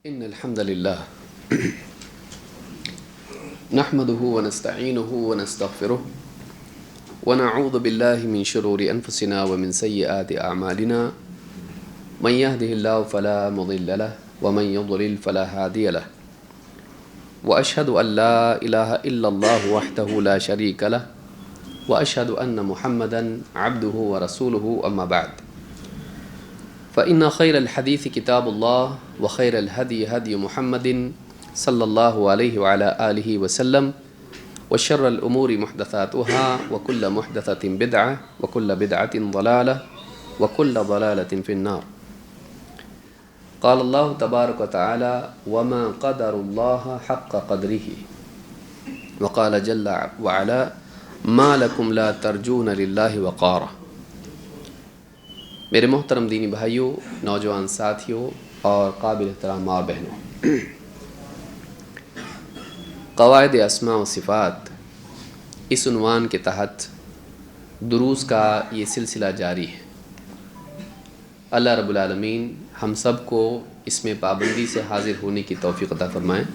إن الحمد لله نحمده ونستعينه ونستغفره ونعوذ بالله من شرور أنفسنا ومن سيئات أعمالنا من يهده الله فلا مضل له ومن يضلل فلا هادي له وأشهد أن لا إله إلا الله وحده لا شريك له وأشهد أن محمدا عبده ورسوله أما بعد فإن خير الحديث كتاب الله وخير الهدي هدي محمد صلى الله عليه وعلى آله وسلم وشر الأمور محدثاتها وكل محدثة بدعة وكل بدعة ضلالة وكل ضلالة في النار. قال الله تبارك وتعالى وما قدر الله حق قدره وقال جل وعلا ما لكم لا ترجون لله وقارا. میرے محترم دینی بھائیوں، نوجوان ساتھیوں اور قابل احترام ماں بہنوں، قواعد اسماء و صفات اس عنوان کے تحت دروس کا یہ سلسلہ جاری ہے۔ اللہ رب العالمین ہم سب کو اس میں پابندی سے حاضر ہونے کی توفیق عطا فرمائیں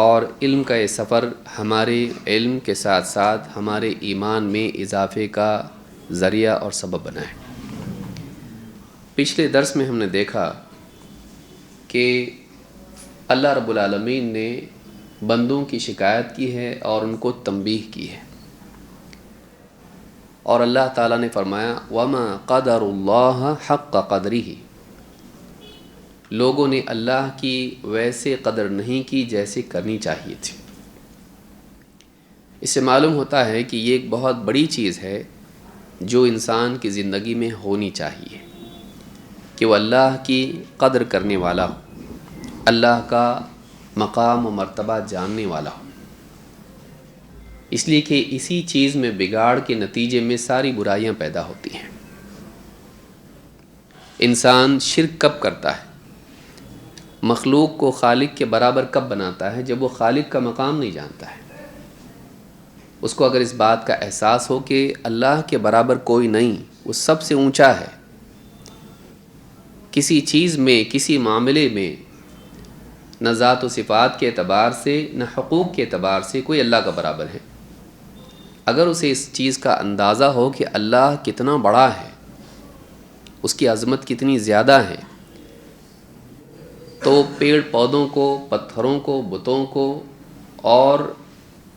اور علم کا یہ سفر ہمارے علم کے ساتھ ساتھ ہمارے ایمان میں اضافے کا ذریعہ اور سبب بنائے۔ پچھلے درس میں ہم نے دیکھا کہ اللہ رب العالمین نے بندوں کی شکایت کی ہے اور ان کو تنبیہ کی ہے، اور اللہ تعالیٰ نے فرمایا وَمَا قَدَرُ اللَّهَ حَقَّ قَدْرِهِ، لوگوں نے اللہ کی ویسے قدر نہیں کی جیسے کرنی چاہیے تھی۔ اس سے معلوم ہوتا ہے کہ یہ ایک بہت بڑی چیز ہے جو انسان کی زندگی میں ہونی چاہیے کہ وہ اللہ کی قدر کرنے والا ہو، اللہ کا مقام و مرتبہ جاننے والا ہو، اس لیے کہ اسی چیز میں بگاڑ کے نتیجے میں ساری برائیاں پیدا ہوتی ہیں۔ انسان شرک کب کرتا ہے، مخلوق کو خالق کے برابر کب بناتا ہے؟ جب وہ خالق کا مقام نہیں جانتا ہے۔ اس کو اگر اس بات کا احساس ہو کہ اللہ کے برابر کوئی نہیں، وہ سب سے اونچا ہے، کسی چیز میں، کسی معاملے میں نہ ذات و صفات کے اعتبار سے نہ حقوق کے اعتبار سے کوئی اللہ کا برابر ہے، اگر اسے اس چیز کا اندازہ ہو کہ اللہ کتنا بڑا ہے، اس کی عظمت کتنی زیادہ ہے، تو پیڑ پودوں کو، پتھروں کو، بتوں کو اور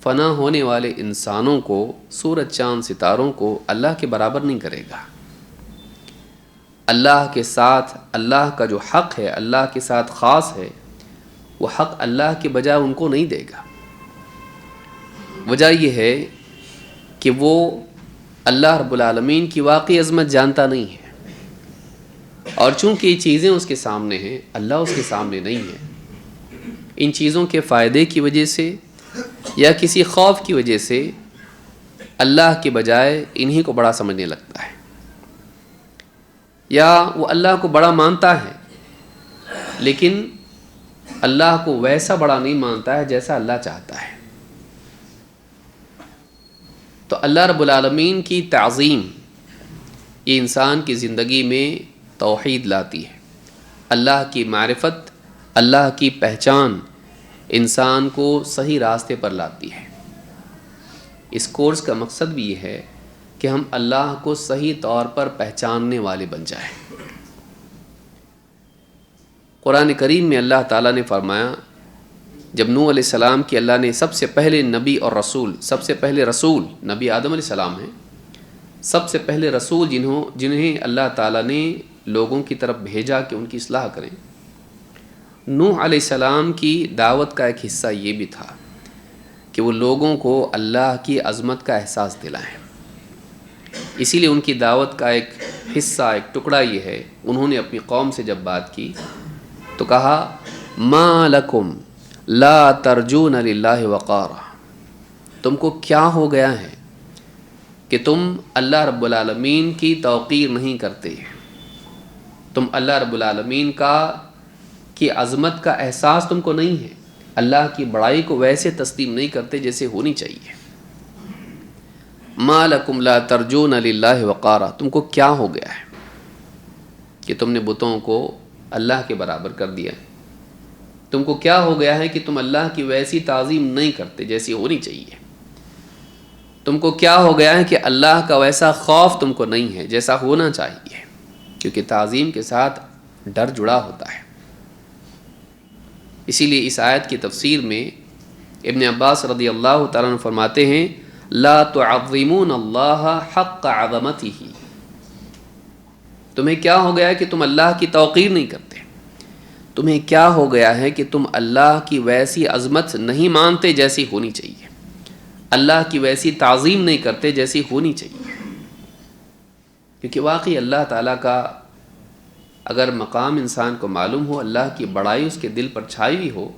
فنا ہونے والے انسانوں کو، سورج چاند ستاروں کو اللہ کے برابر نہیں کرے گا۔ اللہ کے ساتھ اللہ کا جو حق ہے، اللہ کے ساتھ خاص ہے، وہ حق اللہ کے بجائے ان کو نہیں دے گا۔ وجہ یہ ہے کہ وہ اللہ رب العالمین کی واقعی عظمت جانتا نہیں ہے، اور چونکہ یہ چیزیں اس کے سامنے ہیں، اللہ اس کے سامنے نہیں ہے، ان چیزوں کے فائدے کی وجہ سے یا کسی خوف کی وجہ سے اللہ کے بجائے انہی کو بڑا سمجھنے لگتا ہے، یا وہ اللہ کو بڑا مانتا ہے لیکن اللہ کو ویسا بڑا نہیں مانتا ہے جیسا اللہ چاہتا ہے۔ تو اللہ رب العالمین کی تعظیم یہ انسان کی زندگی میں توحید لاتی ہے، اللہ کی معرفت، اللہ کی پہچان انسان کو صحیح راستے پر لاتی ہے۔ اس کورس کا مقصد بھی یہ ہے کہ ہم اللہ کو صحیح طور پر پہچاننے والے بن جائیں۔ قرآن کریم میں اللہ تعالیٰ نے فرمایا، جب نوح علیہ السلام کی اللہ نے سب سے پہلے نبی اور رسول، سب سے پہلے رسول نبی آدم علیہ السلام ہیں، سب سے پہلے رسول جنہیں اللہ تعالیٰ نے لوگوں کی طرف بھیجا کہ ان کی اصلاح کریں، نوح علیہ السلام کی دعوت کا ایک حصہ یہ بھی تھا کہ وہ لوگوں کو اللہ کی عظمت کا احساس دلائیں۔ اسی لیے ان کی دعوت کا ایک حصہ، ایک ٹکڑا یہ ہے، انہوں نے اپنی قوم سے جب بات کی تو کہا ما لکم لا ترجون للہ وقارا، تم کو کیا ہو گیا ہے کہ تم اللہ رب العالمین کی توقیر نہیں کرتے، تم اللہ رب العالمین کی عظمت کا احساس تم کو نہیں ہے، اللہ کی بڑائی کو ویسے تسلیم نہیں کرتے جیسے ہونی چاہیے۔ ما لکم لا ترجون للہ وقارا، تم کو کیا ہو گیا ہے کہ تم نے بتوں کو اللہ کے برابر کر دیا، تم کو کیا ہو گیا ہے کہ تم اللہ کی ویسی تعظیم نہیں کرتے جیسی ہونی چاہیے؟ تم کو کیا ہو گیا ہے کہ اللہ کا ویسا خوف تم کو نہیں ہے جیسا ہونا چاہیے؟ کیونکہ تعظیم کے ساتھ ڈر جڑا ہوتا ہے۔ اسی لیے اس آیت کی تفسیر میں ابن عباس رضی اللہ تعالیٰ عنہ فرماتے ہیں لا تعظمون اللہ حق عظمتہ، تمہیں کیا ہو گیا ہے کہ تم اللہ کی توقیر نہیں کرتے، تمہیں کیا ہو گیا ہے کہ تم اللہ کی ویسی عظمت نہیں مانتے جیسی ہونی چاہیے، اللہ کی ویسی تعظیم نہیں کرتے جیسی ہونی چاہیے۔ کیونکہ واقعی اللہ تعالیٰ کا اگر مقام انسان کو معلوم ہو، اللہ کی بڑائی اس کے دل پر چھائی ہوئی ہو،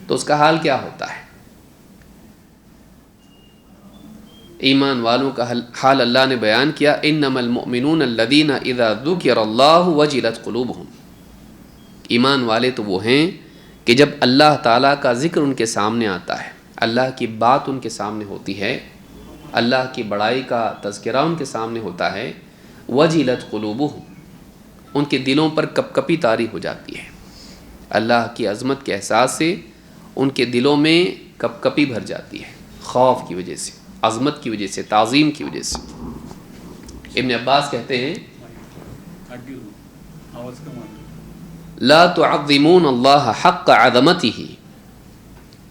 تو اس کا حال کیا ہوتا ہے؟ ایمان والوں کا حال اللہ نے بیان کیا، انما المؤمنون الذین اذا ذکر اللہ وجلت قلوبہم، ایمان والے تو وہ ہیں کہ جب اللہ تعالیٰ کا ذکر ان کے سامنے آتا ہے، اللہ کی بات ان کے سامنے ہوتی ہے، اللہ کی بڑائی کا تذکرہ ان کے سامنے ہوتا ہے، وجلت قلوبہم، ان کے دلوں پر کپ کپی طاری ہو جاتی ہے، اللہ کی عظمت کے احساس سے ان کے دلوں میں کپ کپی بھر جاتی ہے، خوف کی وجہ سے، عظمت کی وجہ سے، تعظیم کی وجہ سے۔ ابن عباس کہتے ہیں لا تعظمون اللہ حق عظمتہ،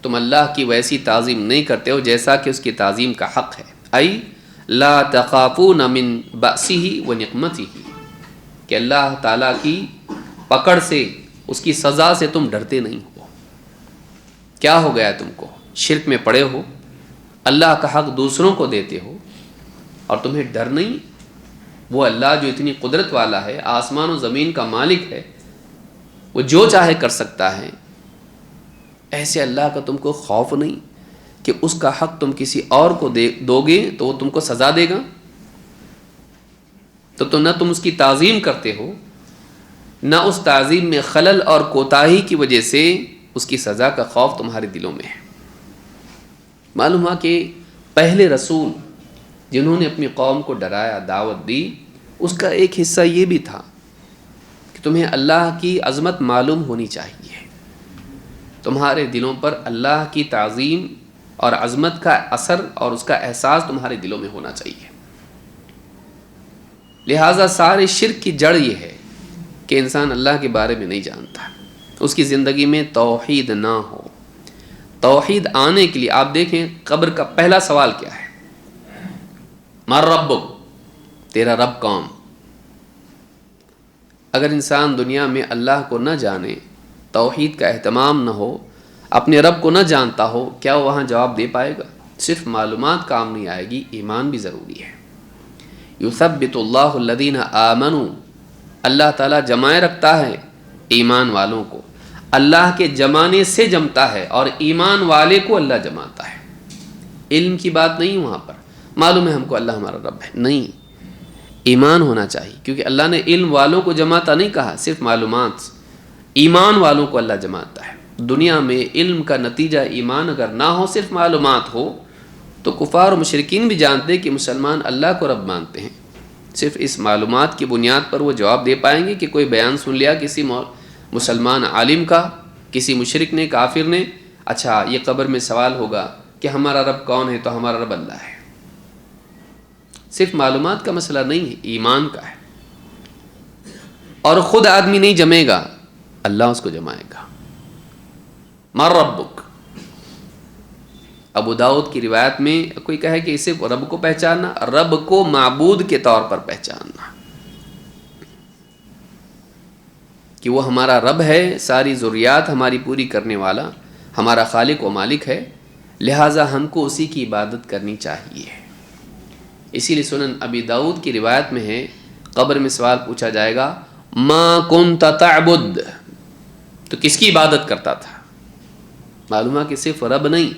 تم اللہ کی ویسی تعظیم نہیں کرتے ہو جیسا کہ اس کی تعظیم کا حق ہے، ای لا تخافون من بأسہ ونقمتہ، کہ اللہ تعالیٰ کی پکڑ سے، اس کی سزا سے تم ڈرتے نہیں ہو۔ کیا ہو گیا تم کو؟ شرک میں پڑے ہو، اللہ کا حق دوسروں کو دیتے ہو، اور تمہیں ڈر نہیں؟ وہ اللہ جو اتنی قدرت والا ہے، آسمان و زمین کا مالک ہے، وہ جو چاہے کر سکتا ہے، ایسے اللہ کا تم کو خوف نہیں کہ اس کا حق تم کسی اور کو دو گے تو وہ تم کو سزا دے گا؟ تو نہ تم اس کی تعظیم کرتے ہو، نہ اس تعظیم میں خلل اور کوتاہی کی وجہ سے اس کی سزا کا خوف تمہارے دلوں میں ہے۔ معلوم ہوا کہ پہلے رسول جنہوں نے اپنی قوم کو ڈرایا، دعوت دی، اس کا ایک حصہ یہ بھی تھا کہ تمہیں اللہ کی عظمت معلوم ہونی چاہیے، تمہارے دلوں پر اللہ کی تعظیم اور عظمت کا اثر اور اس کا احساس تمہارے دلوں میں ہونا چاہیے۔ لہٰذا سارے شرک کی جڑ یہ ہے کہ انسان اللہ کے بارے میں نہیں جانتا، اس کی زندگی میں توحید نہ ہو۔ توحید آنے کے لیے آپ دیکھیں قبر کا پہلا سوال کیا ہے؟ من ربک، تیرا رب کون؟ اگر انسان دنیا میں اللہ کو نہ جانے، توحید کا اہتمام نہ ہو، اپنے رب کو نہ جانتا ہو، کیا وہ وہاں جواب دے پائے گا؟ صرف معلومات کام نہیں آئے گی، ایمان بھی ضروری ہے۔ یثبت اللہ الذین آمنوا، اللہ تعالیٰ جمائے رکھتا ہے ایمان والوں کو، اللہ کے جمانے سے جمتا ہے، اور ایمان والے کو اللہ جماتا ہے۔ علم کی بات نہیں وہاں پر، معلوم ہے ہم کو اللہ ہمارا رب ہے، نہیں، ایمان ہونا چاہیے، کیونکہ اللہ نے علم والوں کو جماتا نہیں کہا، صرف معلومات، ایمان والوں کو اللہ جماتا ہے۔ دنیا میں علم کا نتیجہ ایمان اگر نہ ہو، صرف معلومات ہو، تو کفار و مشرکین بھی جانتے ہیں کہ مسلمان اللہ کو رب مانتے ہیں، صرف اس معلومات کی بنیاد پر وہ جواب دے پائیں گے کہ کوئی بیان سن لیا کسی مسلمان عالم کا، کسی مشرک نے، کافر نے، اچھا یہ قبر میں سوال ہوگا کہ ہمارا رب کون ہے، تو ہمارا رب اللہ ہے۔ صرف معلومات کا مسئلہ نہیں ہے، ایمان کا ہے، اور خود آدمی نہیں جمے گا، اللہ اس کو جمائے گا۔ من ربک، ابو داؤد کی روایت میں کوئی کہے کہ اسے رب کو پہچاننا، رب کو معبود کے طور پر پہچاننا، کہ وہ ہمارا رب ہے، ساری ضروریات ہماری پوری کرنے والا، ہمارا خالق و مالک ہے، لہٰذا ہم کو اسی کی عبادت کرنی چاہیے۔ اسی لیے سنن ابی داؤد کی روایت میں ہے، قبر میں سوال پوچھا جائے گا ما کنت تعبد، تو کس کی عبادت کرتا تھا؟ معلوم ہے کہ صرف رب نہیں،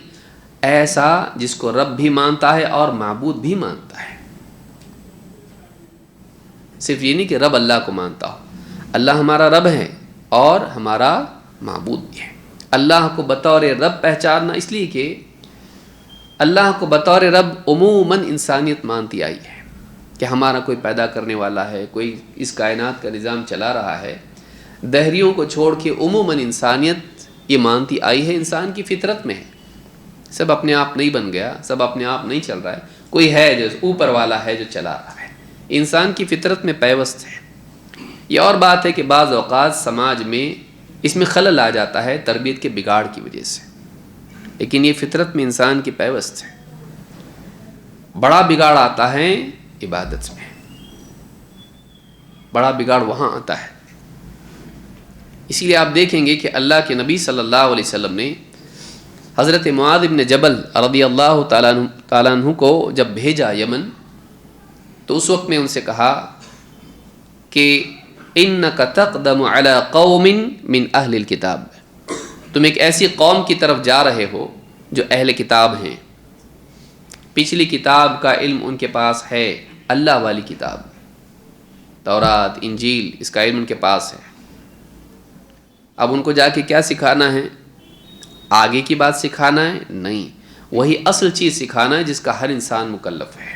ایسا جس کو رب بھی مانتا ہے اور معبود بھی مانتا ہے۔ صرف یہ نہیں کہ رب اللہ کو مانتا ہو، اللہ ہمارا رب ہے اور ہمارا معبود بھی ہے۔ اللہ کو بطور رب پہچاننا، اس لیے کہ اللہ کو بطور رب عموماً انسانیت مانتی آئی ہے کہ ہمارا کوئی پیدا کرنے والا ہے، کوئی اس کائنات کا نظام چلا رہا ہے۔ دہریوں کو چھوڑ کے عموماً انسانیت یہ مانتی آئی ہے، انسان کی فطرت میں ہے. سب اپنے آپ نہیں بن گیا، سب اپنے آپ نہیں چل رہا ہے، کوئی ہے جو اوپر والا ہے جو چلا رہا ہے. انسان کی فطرت میں پیوست ہے. یہ اور بات ہے کہ بعض اوقات سماج میں اس میں خلل آ جاتا ہے تربیت کے بگاڑ کی وجہ سے، لیکن یہ فطرت میں انسان کی پیوست ہے. بڑا بگاڑ آتا ہے عبادت میں، بڑا بگاڑ وہاں آتا ہے. اسی لیے آپ دیکھیں گے کہ اللہ کے نبی صلی اللہ علیہ وسلم نے حضرت معاذ بن جبل رضی اللہ تعالیٰ عنہ کو جب بھیجا یمن، تو اس وقت میں ان سے کہا کہ انک تقدم علی قوم من اہل الکتاب، تم ایک ایسی قوم کی طرف جا رہے ہو جو اہل کتاب ہیں. پچھلی کتاب کا علم ان کے پاس ہے، اللہ والی کتاب تورات انجیل، اس کا علم ان کے پاس ہے. اب ان کو جا کے کیا سکھانا ہے؟ آگے کی بات سکھانا ہے؟ نہیں، وہی اصل چیز سکھانا ہے جس کا ہر انسان مکلف ہے.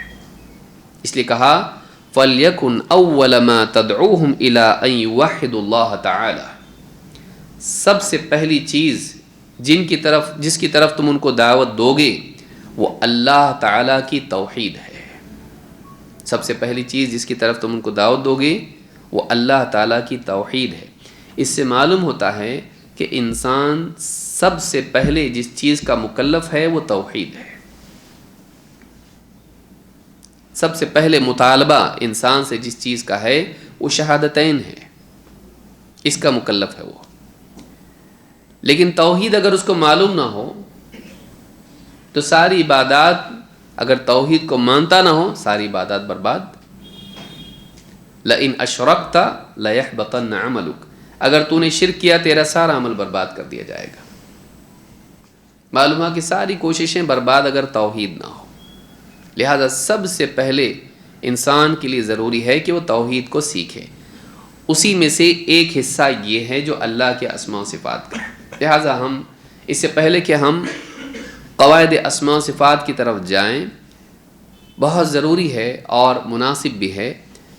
اس لیے کہا فَلْيَكُنْ أَوَّلَ مَا تَدْعُوهُمْ إِلَىٰ أَن يُوَحِّدُوا اللَّهَ تَعَالَى، سب سے پہلی چیز جس کی طرف تم ان کو دعوت دو گے وہ اللہ تعالیٰ کی توحید ہے. سب سے پہلی چیز جس کی طرف تم ان کو دعوت دو گے وہ اللہ تعالیٰ کی توحید ہے. اس سے معلوم ہوتا ہے کہ انسان سب سے پہلے جس چیز کا مکلف ہے وہ توحید ہے. سب سے پہلے مطالبہ انسان سے جس چیز کا ہے وہ شہادتین ہے، اس کا مکلف ہے وہ. لیکن توحید اگر اس کو معلوم نہ ہو تو ساری عبادات، اگر توحید کو مانتا نہ ہو ساری عبادات برباد. لئن اشرکت لیحبطن عملک، اگر تو نے شرک کیا تیرا سارا عمل برباد کر دیا جائے گا. معلوم ہے کہ ساری کوششیں برباد اگر توحید نہ ہو. لہذا سب سے پہلے انسان کے لیے ضروری ہے کہ وہ توحید کو سیکھے. اسی میں سے ایک حصہ یہ ہے جو اللہ کے اسماء و صفات کا ہے. لہذا ہم اس سے پہلے کہ ہم قواعد اسماء و صفات کی طرف جائیں، بہت ضروری ہے اور مناسب بھی ہے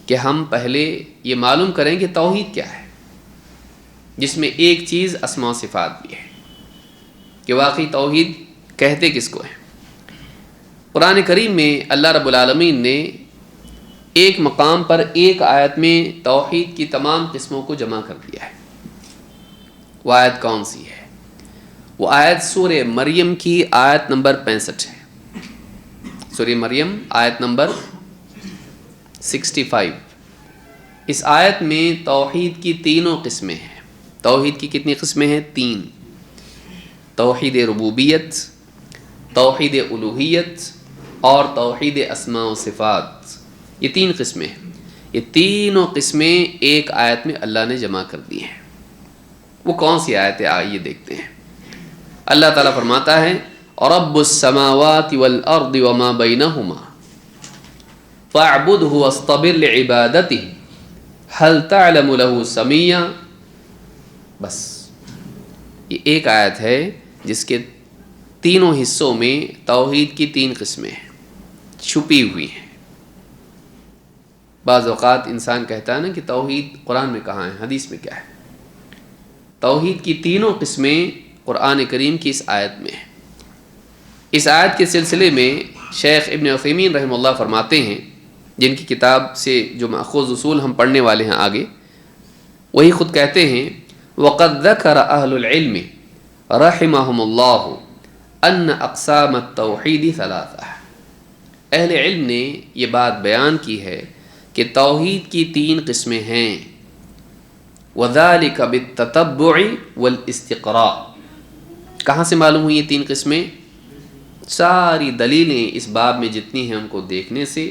کہ ہم پہلے یہ معلوم کریں کہ توحید کیا ہے، جس میں ایک چیز اسماء و صفات بھی ہے، کہ واقعی توحید کہتے کس کو ہے. قرآن کریم میں اللہ رب العالمین نے ایک مقام پر ایک آیت میں توحید کی تمام قسموں کو جمع کر دیا ہے. وہ آیت کون سی ہے؟ وہ آیت سورہ مریم کی آیت نمبر 65 ہے. سورہ مریم آیت نمبر 65. اس آیت میں توحید کی تینوں قسمیں ہیں. توحید کی کتنی قسمیں ہیں؟ 3. توحید ربوبیت، توحید الوہیت اور توحید اسماء و صفات. یہ 3 قسمیں ہیں. یہ تینوں قسمیں ایک آیت میں اللہ نے جمع کر دی ہیں. وہ کون سی آیت ہے؟ آئیے دیکھتے ہیں. اللہ تعالیٰ فرماتا ہے رب السماوات والارض وما بینہما فاعبدہ واصطبر لعبادتہ هل تعلم له سمیہ. بس یہ ایک آیت ہے جس کے تینوں حصوں میں توحید کی 3 قسمیں ہیں، چھپی ہوئی ہیں. بعض اوقات انسان کہتا ہے نا کہ توحید قرآن میں کہاں ہے، حدیث میں کیا ہے. توحید کی تینوں قسمیں قرآن کریم کی اس آیت میں ہیں. اس آیت کے سلسلے میں شیخ ابن عثیمین رحمہ اللہ فرماتے ہیں، جن کی کتاب سے جو ماخوذ اصول ہم پڑھنے والے ہیں آگے، وہی خود کہتے ہیں وَقَدْ ذَكَرَ أَهْلُ الْعِلْمِ رَحِمَهُمُ اللَّهُ أَنَّ أَقْسَامَ التَّوْحِيدِ ثَلَاثَةٌ. اہل علم نے یہ بات بیان کی ہے کہ توحید کی 3 قسمیں ہیں. وَذَلِكَ بِالتَّتَبُّعِ وَالْإِسْتِقْرَاءِ. کہاں سے معلوم ہوئی یہ 3 قسمیں؟ ساری دلیلیں اس باب میں جتنی ہیں ان کو دیکھنے سے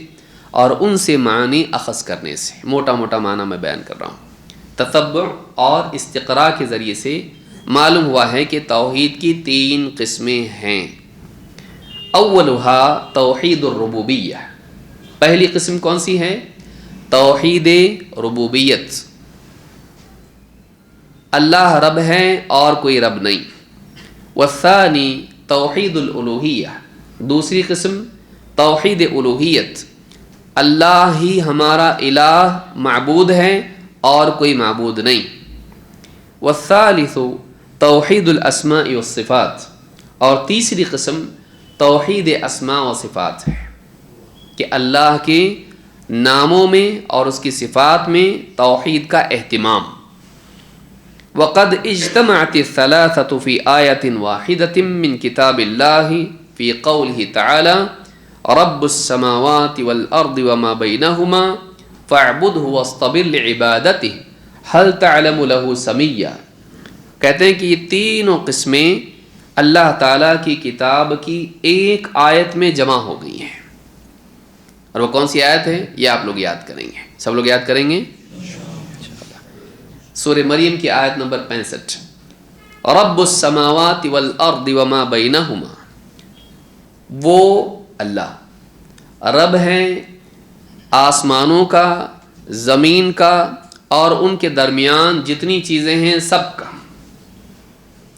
اور ان سے معنی اخذ کرنے سے. موٹا موٹا معنی میں بیان کر رہا ہوں. تتبع اور استقراء کے ذریعے سے معلوم ہوا ہے کہ توحید کی 3 قسمیں ہیں. اولها توحید الربوبیہ. پہلی قسم کون سی ہے؟ توحید ربوبیت. اللہ رب ہے اور کوئی رب نہیں. والثانی توحید الالوہیہ. دوسری قسم توحید الوہیت. اللہ ہی ہمارا الہ معبود ہے اور کوئی معبود نہیں. والثالث توحید الاسماء والصفات، اور تیسری قسم توحید اسماء و صفات ہے کہ اللہ کے ناموں میں اور اس کی صفات میں توحید کا اہتمام. وقد اجتمعت الثلاثة في آية واحدة من كتاب الله في قوله تعالى رب السماوات والأرض وما بينهما فاعبده واصطبر لعبادته هل تعلم له سميا. کہتے ہیں کہ یہ تینوں قسمیں اللہ تعالیٰ کی کتاب کی ایک آیت میں جمع ہو گئی ہیں. اور وہ کون سی آیت ہے یہ آپ لوگ یاد کریں گے، سب لوگ یاد کریں گے سورہ مریم کی آیت نمبر 65. رب السماوات والارض وما بینہما، وہ اللہ رب ہیں آسمانوں کا، زمین کا اور ان کے درمیان جتنی چیزیں ہیں سب کا.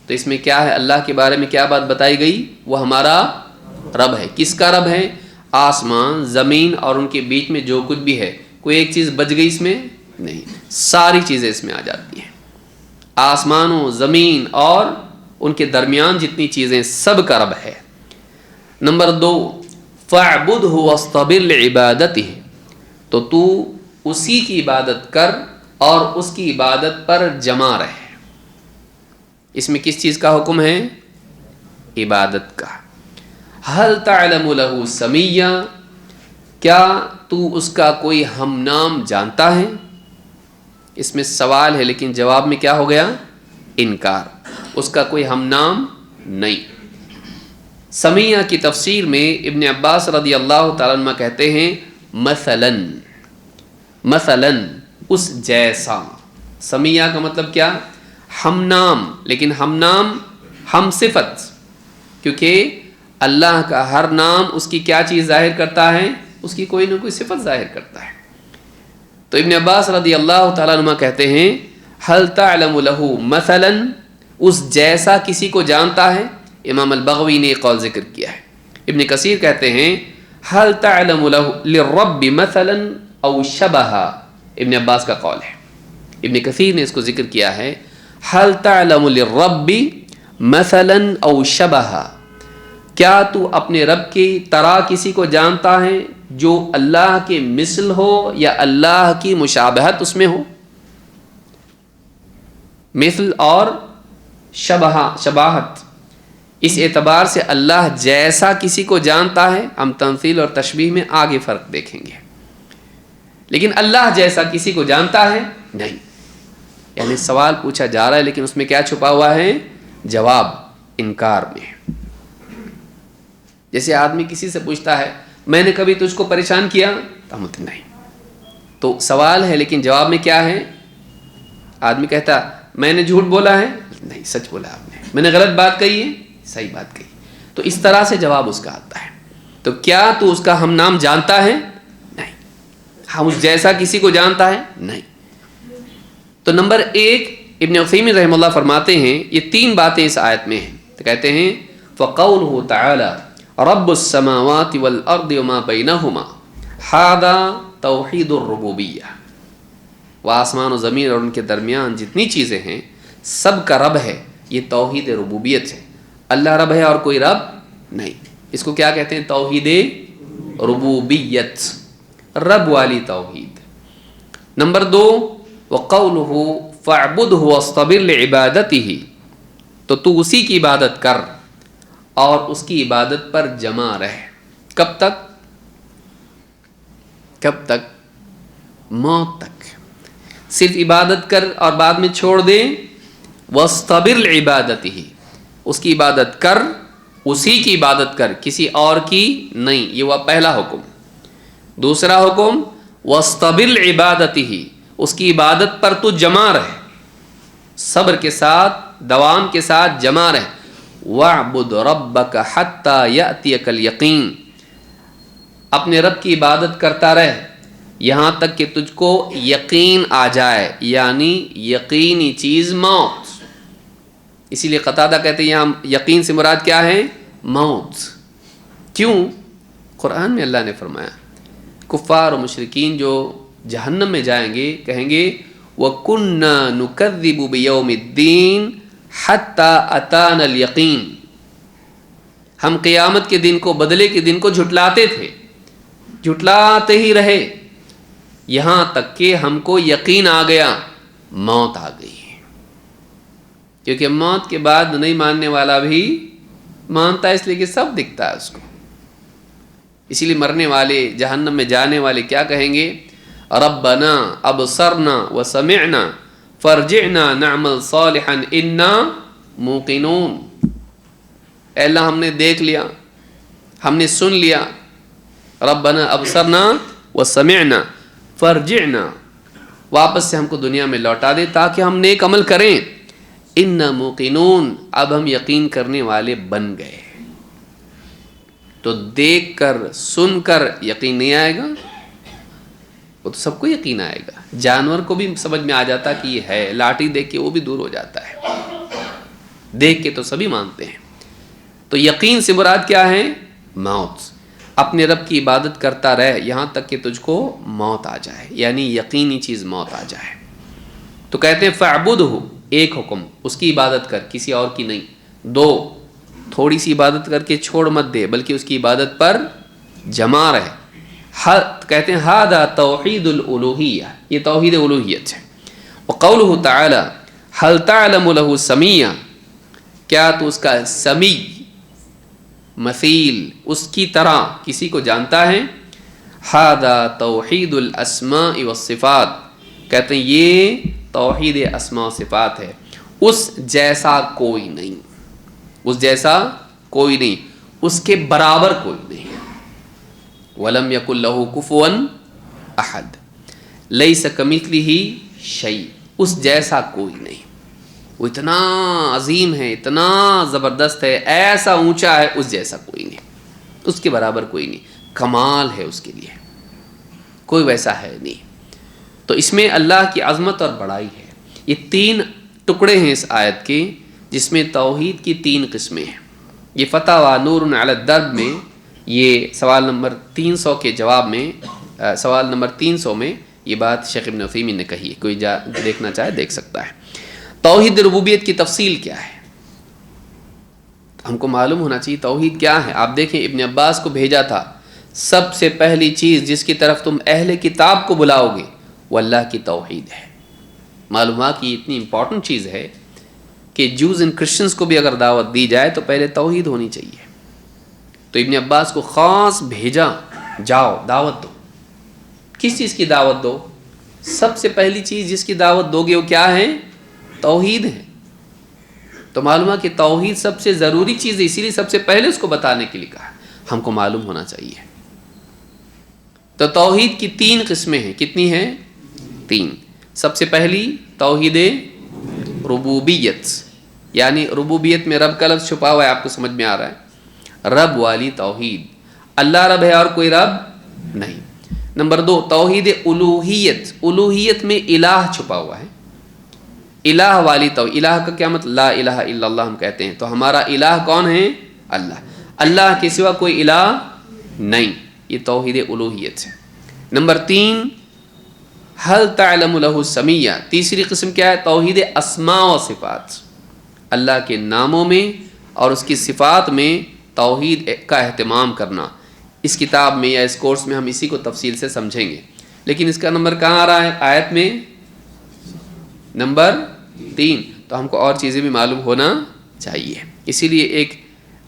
تو اس میں کیا ہے، اللہ کے بارے میں کیا بات بتائی گئی؟ وہ ہمارا رب ہے. کس کا رب ہے؟ آسمان، زمین اور ان کے بیچ میں جو کچھ بھی ہے. کوئی ایک چیز بچ گئی اس میں نہیں، ساری چیزیں اس میں آ جاتی ہیں. آسمانوں، زمین اور ان کے درمیان جتنی چیزیں سب کا رب ہے. نمبر 2 فاعبدہ واصطبر لعبادتہ، تو اسی کی عبادت کر اور اس کی عبادت پر جمع رہے. اس میں کس چیز کا حکم ہے؟ عبادت کا. هل تعلم له سمیا، کیا تو اس کا کوئی ہم نام جانتا ہے؟ اس میں سوال ہے لیکن جواب میں کیا ہو گیا؟ انکار. اس کا کوئی ہم نام نہیں. سمیہ کی تفسیر میں ابن عباس رضی اللہ تعالیٰ عنہ کہتے ہیں مثلاً اس جیسا. سمیہ کا مطلب کیا؟ ہم نام، لیکن ہم نام ہم صفت، کیونکہ اللہ کا ہر نام اس کی کیا چیز ظاہر کرتا ہے؟ اس کی کوئی نہ کوئی صفت ظاہر کرتا ہے. تو ابن عباس رضی اللہ تعالیٰ عنہ کہتے ہیں هل تعلم له مثلا، اس جیسا کسی کو جانتا ہے؟ امام البغوی نے قول ذکر کیا ہے. ابن کثیر کہتے ہیں هل تعلم له للرب مثلا او شبہا، ابن عباس کا قول ہے. ابن کثیر نے اس کو ذکر کیا ہے هل تعلم للرب مثلا او شبہا، کیا تو اپنے رب کی طرح کسی کو جانتا ہے جو اللہ کے مثل ہو یا اللہ کی مشابہت اس میں ہو؟ مثل اور شباہت، اس اعتبار سے اللہ جیسا کسی کو جانتا ہے. ہم تمثیل اور تشبیہ میں آگے فرق دیکھیں گے. لیکن اللہ جیسا کسی کو جانتا ہے نہیں. یعنی سوال پوچھا جا رہا ہے لیکن اس میں کیا چھپا ہوا ہے؟ جواب انکار میں. جیسے آدمی کسی سے پوچھتا ہے میں نے کبھی تجھ کو پریشان کیا؟ تو نہیں. تو سوال ہے لیکن جواب میں کیا ہے؟ آدمی کہتا میں نے جھوٹ بولا ہے؟ نہیں، سچ بولا آپ نے. میں نے غلط بات کہی ہے؟ صحیح بات کہی. تو اس طرح سے جواب اس کا آتا ہے. تو کیا تو اس کا ہم نام جانتا ہے؟ نہیں. ہم اس جیسا کسی کو جانتا ہے؟ نہیں. تو نمبر 1 ابن عثیمین رحمہ اللہ فرماتے ہیں یہ 3 باتیں اس آیت میں ہیں. تو کہتے ہیں فقولہ تعالی رب السماوات والارض وما بینہما ھذا توحید الربوبیہ، وہ آسمان و زمین اور ان کے درمیان جتنی چیزیں ہیں سب کا رب ہے. یہ توحید ربوبیت ہے. اللہ رب ہے اور کوئی رب نہیں. اس کو کیا کہتے ہیں؟ توحید ربوبیت، رب والی توحید. نمبر 2 وقولہ فاعبدہ واصطبر لعبادتہ، تو اسی کی عبادت کر اور اس کی عبادت پر جمع رہ. کب تک؟ کب تک؟ موت تک. صرف عبادت کر اور بعد میں چھوڑ دے. واصطبر لعبادتہ، اس کی عبادت کر، اسی کی عبادت کر، کسی اور کی نہیں. یہ وہ پہلا حکم. دوسرا حکم واصطبر لعبادتہ، اس کی عبادت پر تو جمع رہ، صبر کے ساتھ، دوام کے ساتھ جمع رہ. وَاعْبُدْ رَبَّكَ حَتَّى يَأْتِيَكَ الْيَقِينُ، اپنے رب کی عبادت کرتا رہ یہاں تک کہ تجھ کو یقین آ جائے، یعنی یقینی چیز موت. اسی لیے قتادہ کہتے ہیں یہاں یقین سے مراد کیا ہے؟ موت. کیوں؟ قرآن میں اللہ نے فرمایا کفار و مشرکین جو جہنم میں جائیں گے کہیں گے وَكُنَّا نُكَذِّبُ بِيَوْمِ الدِّينِ حتی اتانا الیقین، ہم قیامت کے دن کو، بدلے کے دن کو جھٹلاتے تھے، جھٹلاتے ہی رہے یہاں تک کہ ہم کو یقین آ گیا، موت آ گئی. کیونکہ موت کے بعد نہیں ماننے والا بھی مانتا ہے، اس لیے کہ سب دکھتا ہے اس کو. اسی لیے مرنے والے، جہنم میں جانے والے کیا کہیں گے؟ ربنا ابصرنا وسمعنا فرجعنا نعمل صالحا انا موقنون. اے اللہ ہم نے دیکھ لیا، ہم نے سن لیا. ربنا ابصرنا وسمعنا فرجعنا، واپس سے ہم کو دنیا میں لوٹا دے تاکہ ہم نیک عمل کریں. انا موقنون، اب ہم یقین کرنے والے بن گئے. تو دیکھ کر سن کر یقین نہیں آئے گا، وہ تو سب کو یقین آئے گا. جانور کو بھی سمجھ میں آ جاتا کہ یہ ہے، لاٹھی دیکھ کے وہ بھی دور ہو جاتا ہے، دیکھ کے تو سبھی مانتے ہیں. تو یقین سے مراد کیا ہے؟ موت. اپنے رب کی عبادت کرتا رہ یہاں تک کہ تجھ کو موت آ جائے، یعنی یقینی چیز موت آ جائے. تو کہتے ہیں فاعبدہ، ایک حکم، اس کی عبادت کر، کسی اور کی نہیں. دو، تھوڑی سی عبادت کر کے چھوڑ مت دے، بلکہ اس کی عبادت پر جمع رہے. کہتے ہیں ھذا توحید الالوہیہ، یہ توحید الوہیت ہے. وقولہ تعالی ھل تعلم لہ سمیہ، کیا تو اس کا سمیع، مثیل، اس کی طرح کسی کو جانتا ہے؟ ھذا توحید الاسماء والصفات، کہتے ہیں یہ توحید اسماء و صفات ہے. اس جیسا کوئی نہیں، اس جیسا کوئی نہیں، اس کے برابر کوئی نہیں. وَلَمْ يَكُنْ لَهُ كُفُوًا أَحَدٌ لَيْسَ كَمِثْلِهِ شَيْءٌ، اس جیسا کوئی نہیں. وہ اتنا عظیم ہے، اتنا زبردست ہے، ایسا اونچا ہے، اس جیسا کوئی نہیں، اس کے برابر کوئی نہیں. کمال ہے اس کے لیے، کوئی ویسا ہے نہیں. تو اس میں اللہ کی عظمت اور بڑائی ہے. یہ تین ٹکڑے ہیں اس آیت کے، جس میں توحید کی تین قسمیں ہیں. یہ فتاوی نور علی الدرب میں، یہ سوال نمبر 300 کے جواب میں، سوال نمبر 300 میں یہ بات شیخ ابن عثیمین نے کہی ہے. کوئی دیکھنا چاہے دیکھ سکتا ہے. توحید ربوبیت کی تفصیل کیا ہے؟ ہم کو معلوم ہونا چاہیے توحید کیا ہے. آپ دیکھیں ابن عباس کو بھیجا تھا، سب سے پہلی چیز جس کی طرف تم اہل کتاب کو بلاؤ گے وہ اللہ کی توحید ہے. معلوم ہوا کہ یہ اتنی امپورٹنٹ چیز ہے کہ جوز اینڈ کرسچنس کو بھی اگر دعوت دی جائے تو پہلے توحید ہونی چاہیے. تو ابن عباس کو خاص بھیجا، جاؤ دعوت دو. کس چیز کی دعوت دو؟ سب سے پہلی چیز جس کی دعوت دو گے وہ کیا ہے؟ توحید ہے. تو معلوم ہے کہ توحید سب سے ضروری چیز ہے، اسی لیے سب سے پہلے اس کو بتانے کے لیے کہا. ہم کو معلوم ہونا چاہیے. تو توحید کی تین قسمیں ہیں. کتنی ہیں؟ تین. سب سے پہلی توحید ربوبیت، یعنی ربوبیت میں رب کا لفظ چھپا ہوا ہے، آپ کو سمجھ میں آ رہا ہے. رب والی توحید، اللہ رب ہے اور کوئی رب نہیں. نمبر دو توحید الوہیت، الوہیت میں الہ چھپا ہوا ہے. الہ والی توحید، الہ کا کیا مطلب؟ لا الہ الا اللہ ہم کہتے ہیں. تو ہمارا الہ کون ہے؟ اللہ. اللہ کے سوا کوئی الہ نہیں، یہ توحید الوہیت ہے. نمبر تین ھل تعلم لہ سمیہ، تیسری قسم کیا ہے؟ توحید اسماء و صفات، اللہ کے ناموں میں اور اس کی صفات میں توحید کا اہتمام کرنا. اس کتاب میں یا اس کورس میں ہم اسی کو تفصیل سے سمجھیں گے. لیکن اس کا نمبر کہاں آ رہا ہے آیت میں؟ نمبر 3. تو ہم کو اور چیزیں بھی معلوم ہونا چاہیے. اسی لیے ایک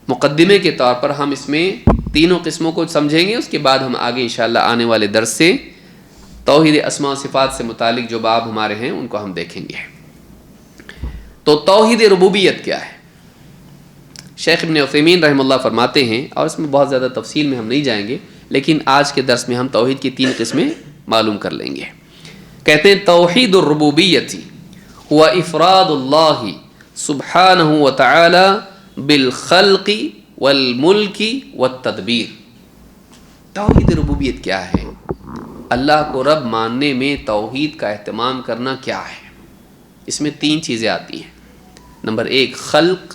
مقدمے کے طور پر ہم اس میں تینوں قسموں کو سمجھیں گے. اس کے بعد ہم آگے انشاءاللہ آنے والے درس سے توحید اسماء و صفات سے متعلق جو باب ہمارے ہیں ان کو ہم دیکھیں گے. تو توحید ربوبیت کیا ہے؟ شیخ ابن عثیمین رحمہ اللہ فرماتے ہیں، اور اس میں بہت زیادہ تفصیل میں ہم نہیں جائیں گے، لیکن آج کے درس میں ہم توحید کی تین قسمیں معلوم کر لیں گے. کہتے ہیں توحید الربوبیت هو افراد اللہ سبحانہ وتعالی بالخلق والملک والتدبیر. توحید ربوبیت کیا ہے؟ اللہ کو رب ماننے میں توحید کا اہتمام کرنا کیا ہے؟ اس میں تین چیزیں آتی ہیں. نمبر 1 خلق،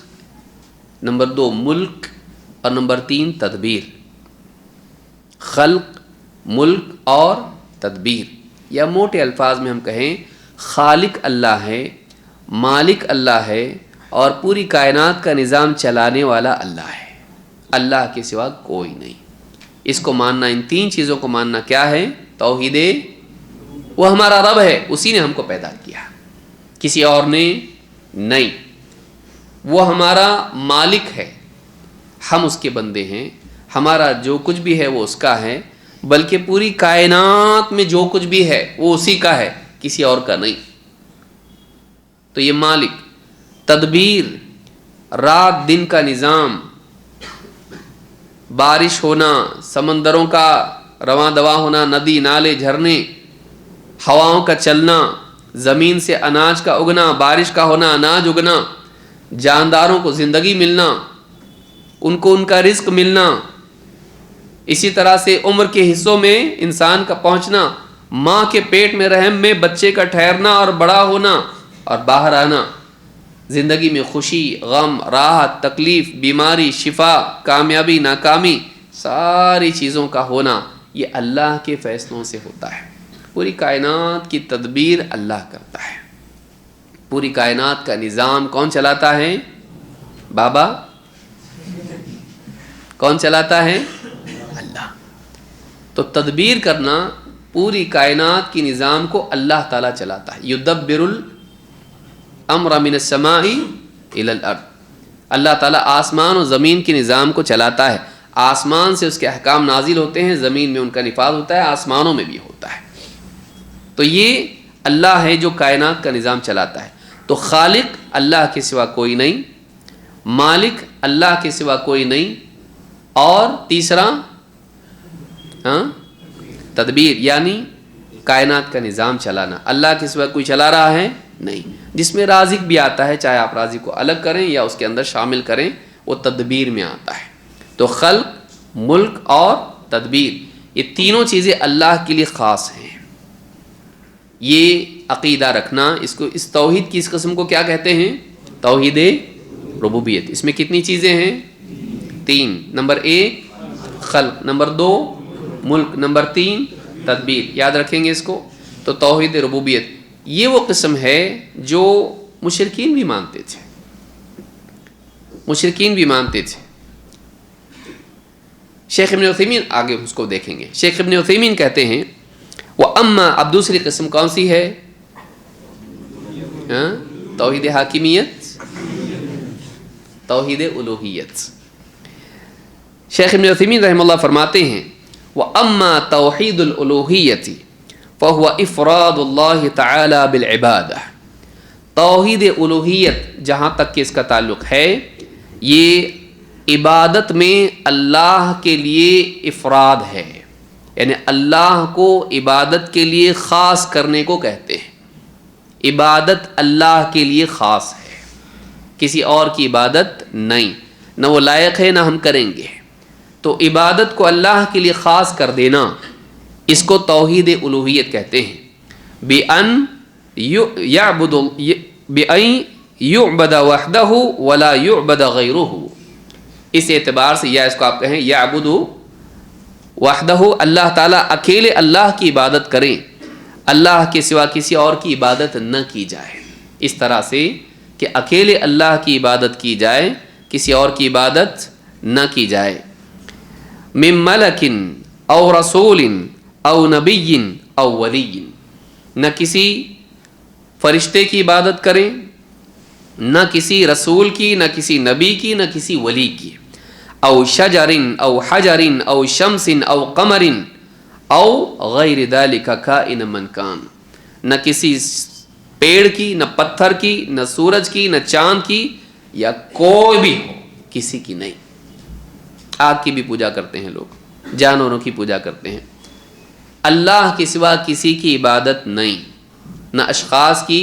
نمبر 2 ملک، اور نمبر 3 تدبیر. خلق، ملک اور تدبیر، یا موٹے الفاظ میں ہم کہیں خالق اللہ ہے، مالک اللہ ہے، اور پوری کائنات کا نظام چلانے والا اللہ ہے، اللہ کے سوا کوئی نہیں۔ اس کو ماننا، ان تین چیزوں کو ماننا کیا ہے؟ توحید، وہ ہمارا رب ہے، اسی نے ہم کو پیدا کیا، کسی اور نے نہیں۔ وہ ہمارا مالک ہے، ہم اس کے بندے ہیں، ہمارا جو کچھ بھی ہے وہ اس کا ہے، بلکہ پوری کائنات میں جو کچھ بھی ہے وہ اسی کا ہے، کسی اور کا نہیں۔ تو یہ مالک، تدبیر، رات دن کا نظام، بارش ہونا، سمندروں کا رواں دواں ہونا، ندی نالے جھرنے، ہواؤں کا چلنا، زمین سے اناج کا اگنا، بارش کا ہونا، اناج اگنا، جانداروں کو زندگی ملنا، ان کو ان کا رزق ملنا، اسی طرح سے عمر کے حصوں میں انسان کا پہنچنا، ماں کے پیٹ میں رحم میں بچے کا ٹھہرنا اور بڑا ہونا اور باہر آنا، زندگی میں خوشی، غم، راحت، تکلیف، بیماری، شفا، کامیابی، ناکامی، ساری چیزوں کا ہونا، یہ اللہ کے فیصلوں سے ہوتا ہے۔ پوری کائنات کی تدبیر اللہ کرتا ہے۔ پوری کائنات کا نظام کون چلاتا ہے؟ بابا، کون چلاتا ہے؟ اللہ۔ تو تدبیر کرنا، پوری کائنات کی نظام کو اللہ تعالیٰ چلاتا ہے۔ یدبر الامر من السماء الى الارض، اللہ تعالیٰ آسمان و زمین کے نظام کو چلاتا ہے۔ آسمان سے اس کے احکام نازل ہوتے ہیں، زمین میں ان کا نفاذ ہوتا ہے، آسمانوں میں بھی ہوتا ہے۔ تو یہ اللہ ہے جو کائنات کا نظام چلاتا ہے۔ تو خالق اللہ کے سوا کوئی نہیں، مالک اللہ کے سوا کوئی نہیں، اور تیسرا تدبیر، یعنی کائنات کا نظام چلانا، اللہ کے سوا کوئی چلا رہا ہے نہیں۔ جس میں رازق بھی آتا ہے، چاہے آپ رازق کو الگ کریں یا اس کے اندر شامل کریں، وہ تدبیر میں آتا ہے۔ تو خلق، ملک اور تدبیر، یہ تینوں چیزیں اللہ کے لیے خاص ہیں۔ یہ عقیدہ رکھنا، اس توحید کی اس قسم کو کیا کہتے ہیں؟ توحید ربوبیت۔ اس میں کتنی چیزیں ہیں؟ تین۔ نمبر 1 خلق، نمبر 2 ملک، نمبر 3 تدبیر۔ یاد رکھیں گے اس کو۔ تو توحید ربوبیت یہ وہ قسم ہے جو مشرکین بھی مانتے تھے، مشرکین بھی مانتے تھے۔ شیخ ابن عثیمین، آگے اس کو دیکھیں گے، شیخ ابن عثیمین کہتے ہیں وَأَمَّا، اب دوسری قسم کون سی ہے؟ توحید حاکمیت، توحید الوہیت۔ شیخ ابن عثیمین رحمہ اللہ فرماتے ہیں وَأَمَّا تَوْحِيدُ الْأُلُوهِيَّةِ فَهُوَ إِفْرَادُ اللَّهِ تَعَالَى بِالْعِبَادَةِ۔ توحید الوہیت جہاں تک کہ اس کا تعلق ہے، یہ عبادت میں اللہ کے لیے افراد ہے، یعنی اللہ کو عبادت کے لیے خاص کرنے کو کہتے ہیں۔ عبادت اللہ کے لیے خاص ہے، کسی اور کی عبادت نہیں، نہ وہ لائق ہے نہ ہم کریں گے۔ تو عبادت کو اللہ کے لیے خاص کر دینا، اس کو توحید الوہیت کہتے ہیں۔ بِأَن يُعْبَدَ وَحْدَهُ وَلَا يُعْبَدَ غَيْرُهُ۔ اس اعتبار سے، یا اس کو آپ کہیں یعبد وحدہ، اللہ تعالیٰ اکیلے اللہ کی عبادت کریں، اللہ کے سوا کسی اور کی عبادت نہ کی جائے۔ اس طرح سے کہ اکیلے اللہ کی عبادت کی جائے، کسی اور کی عبادت نہ کی جائے۔ من ملک او رسول او نبی او ولی، نہ کسی فرشتے کی عبادت کریں، نہ کسی رسول کی، نہ کسی نبی کی، نہ کسی ولی کی۔ او شجر او حجر او شمس او قمر او غیر ذلک کائن من کان، نہ کسی پیڑ کی، نہ پتھر کی، نہ سورج کی، نہ چاند کی، یا کوئی بھی ہو، کسی کی نہیں۔ آگ کی بھی پوجا کرتے ہیں لوگ، جانوروں کی پوجا کرتے ہیں، اللہ کے سوا کسی کی عبادت نہیں، نہ اشخاص کی،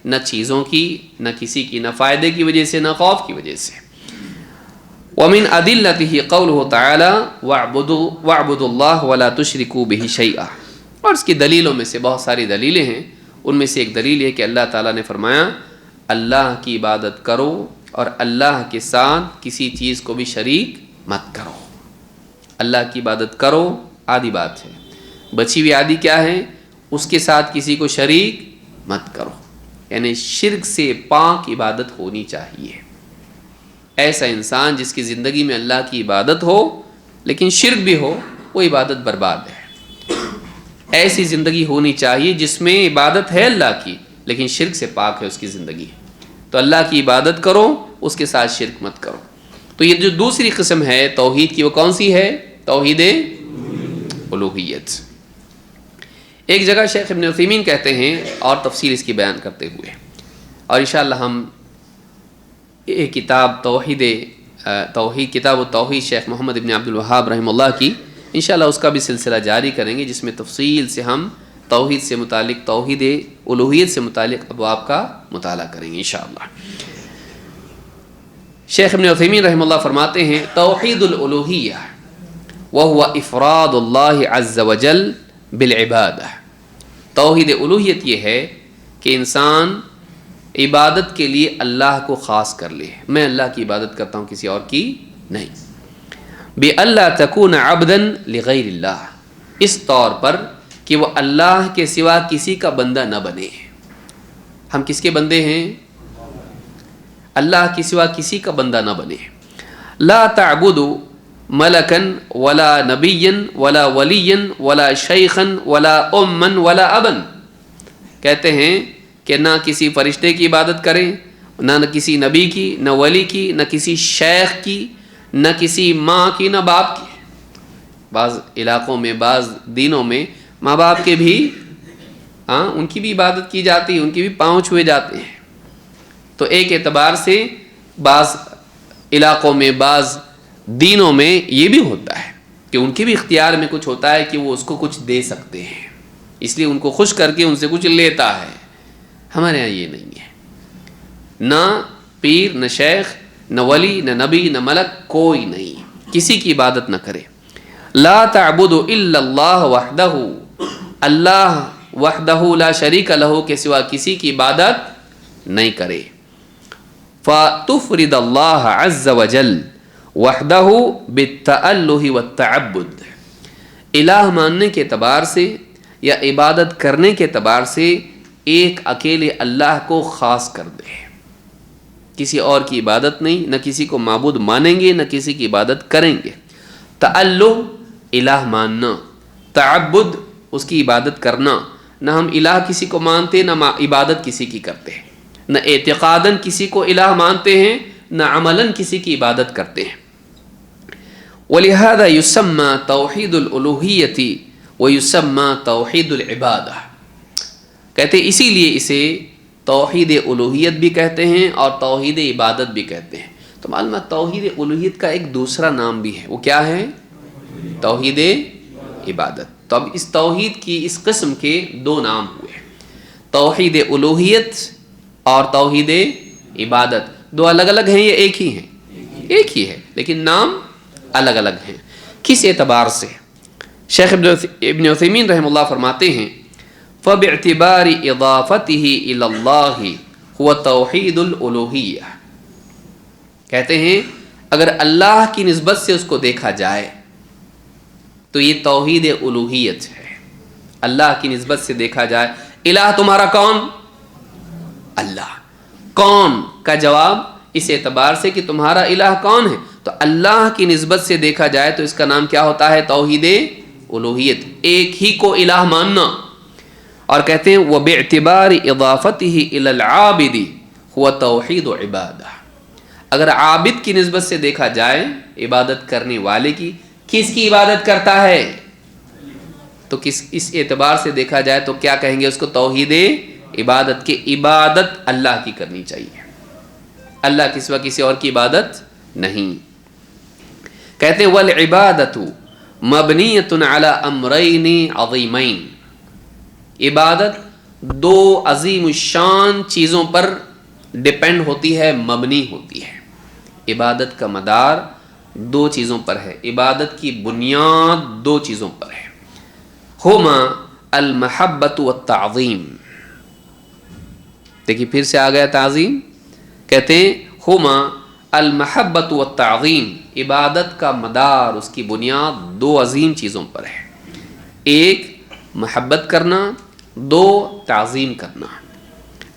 نہ چیزوں کی، نہ کسی کی، نہ فائدے کی وجہ سے نہ خوف کی وجہ سے۔ وَمِنْ أَدِلَّتِهِ قَوْلُهُ تَعَالَى وَاعْبُدُوا اللَّهَ وَلَا تُشْرِكُوا بِهِ شَيْئًا۔ اور اس کی دلیلوں میں سے بہت ساری دلیلیں ہیں، ان میں سے ایک دلیل ہے کہ اللہ تعالیٰ نے فرمایا اللہ کی عبادت کرو اور اللہ کے ساتھ کسی چیز کو بھی شریک مت کرو۔ اللہ کی عبادت کرو آدھی بات ہے، بچی ہوئی آدھی کیا ہے؟ اس کے ساتھ کسی کو شریک مت کرو، یعنی شرک سے پاک عبادت ہونی چاہیے. ایسا انسان جس کی زندگی میں اللہ کی عبادت ہو لیکن شرک بھی ہو، وہ عبادت برباد ہے. ایسی زندگی ہونی چاہیے جس میں عبادت ہے اللہ کی لیکن شرک سے پاک ہے اس کی زندگی. تو اللہ کی عبادت کرو، اس کے ساتھ شرک مت کرو. تو یہ جو دوسری قسم ہے توحید کی، وہ کون سی ہے؟ توحید الوہیت. ایک جگہ شیخ ابن عثیمین کہتے ہیں اور تفصیل اس کی بیان کرتے ہوئے، اور انشاءاللہ ہم ایک کتاب توحید کتاب التوحید شیخ محمد ابن عبد الوہاب رحمہ اللہ کی، انشاءاللہ اس کا بھی سلسلہ جاری کریں گے، جس میں تفصیل سے ہم توحید سے متعلق، توحید الوہیت سے متعلق ابواب کا مطالعہ کریں گے انشاءاللہ. شیخ ابن عثیمین رحمہ اللہ فرماتے ہیں توحید الالوہیہ وہو افراد اللہ عز وجل بالعبادہ. توحید الوہیت یہ ہے کہ انسان عبادت کے لیے اللہ کو خاص کر لے. میں اللہ کی عبادت کرتا ہوں، کسی اور کی نہیں. بِأَلَّا تَكُونَ عَبْدًا لِغَيْرِ اللَّهِ، اس طور پر کہ وہ اللہ کے سوا کسی کا بندہ نہ بنے. ہم کس کے بندے ہیں؟ اللہ کے سوا کسی کا بندہ نہ بنے. لا تعبد ملکن ولا نبین ولا ولین ولا شیخن ولا امن ولا ابن. کہتے ہیں کہ نہ کسی فرشتے کی عبادت کریں، نہ کسی نبی کی، نہ ولی کی، نہ کسی شیخ کی، نہ کسی ماں کی، نہ باپ کی. بعض علاقوں میں، بعض دینوں میں ماں باپ کے بھی ان کی بھی عبادت کی جاتی ہے، ان کی بھی پاؤں چھوئے جاتے ہیں. تو ایک اعتبار سے بعض علاقوں میں، بعض دینوں میں یہ بھی ہوتا ہے کہ ان کے بھی اختیار میں کچھ ہوتا ہے کہ وہ اس کو کچھ دے سکتے ہیں، اس لیے ان کو خوش کر کے ان سے کچھ لیتا ہے. ہمارے ہاں یہ نہیں ہے. نہ پیر، نہ شیخ، نہ ولی، نہ نبی، نہ ملک، کوئی نہیں. کسی کی عبادت نہ کرے. لا تعبد الا اللہ وحدہ، اللہ وحدہ لا شریک لہ کے سوا کسی کی عبادت نہیں کرے. فَتُفْرِدَ اللَّهَ عَزَّ وَجَلَّ وَحْدَهُ بِالتَّأَلُّهِ وَالتَّعَبُّدِ. الہ ماننے کے اعتبار سے یا عبادت کرنے کے اعتبار سے ایک اکیلے اللہ کو خاص کر دے. کسی اور کی عبادت نہیں، نہ کسی کو معبود مانیں گے، نہ کسی کی عبادت کریں گے. تألہ الہ ماننا، تعبد اس کی عبادت کرنا. نہ ہم الہ کسی کو مانتے، نہ عبادت کسی کی کرتے ہیں. نہ اعتقاداً کسی کو الہ مانتے ہیں، نہ عملاً کسی کی عبادت کرتے ہیں. وَلِهَذَا يُسَمَّى تَوْحِيدُ الْأُلُوهِيَّةِ وَيُسَمَّى تَوْحِيدُ الْعِبَادَةِ. کہتے ہیں اسی لیے اسے توحید الوہیت بھی کہتے ہیں اور توحید عبادت بھی کہتے ہیں. تو معلوم ہے توحید الوہیت کا ایک دوسرا نام بھی ہے، وہ کیا ہے؟ توحید عبادت. تو اب اس توحید کی اس قسم کے دو نام ہوئے، توحید الوہیت اور توحید عبادت. دو الگ الگ ہیں یا ایک ہی ہیں؟ ایک ہی ہے لیکن نام الگ الگ ہیں. کس اعتبار سے؟ شیخ ابن عثیمین رحمہ اللہ فرماتے ہیں فَبِاعْتِبَارِ إِضَافَتِهِ إِلَى اللَّهِ هُوَ تَوْحِيدُ الْأُلُوهِيَّةِ. کہتے ہیں اگر اللہ کی نسبت سے اس کو دیکھا جائے تو یہ توحید الوہیت ہے. اللہ کی نسبت سے دیکھا جائے، الہ تمہارا کون؟ اللہ. کون کا جواب اس اعتبار سے کہ تمہارا الہ کون ہے. تو اللہ کی نسبت سے دیکھا جائے تو اس کا نام کیا ہوتا ہے؟ توحید الوہیت، ایک ہی کو الہ ماننا. اور کہتے ہیں وَبِاعْتِبَارِ إِضَافَتِهِ إِلَى الْعَابِدِ هُوَ تَوْحِيدُ عِبَادَةِ. اگر عابد کی نسبت سے دیکھا جائے، عبادت کرنے والے کی، کس کی عبادت کرتا ہے؟ تو اس اعتبار سے دیکھا جائے تو کیا کہیں گے اس کو؟ توحید عبادت. کی عبادت اللہ کی کرنی چاہیے، اللہ کے سوا کسی اور کی عبادت نہیں. کہتے ہیں وَالْعِبَادَةُ مَبْنِيَّةٌ عَلَىٰ أَمْرَيْنِ عَظِيمَيْنِ. عبادت دو عظیم الشان چیزوں پر ڈپینڈ ہوتی ہے، مبنی ہوتی ہے. عبادت کا مدار دو چیزوں پر ہے، عبادت کی بنیاد دو چیزوں پر ہے. ہما المحبت والتعظیم. دیکھیے پھر سے آ گیا تعظیم. کہتے ہیں ہما المحبت والتعظیم. عبادت کا مدار، اس کی بنیاد دو عظیم چیزوں پر ہے. ایک محبت کرنا، دو تعظیم کرنا.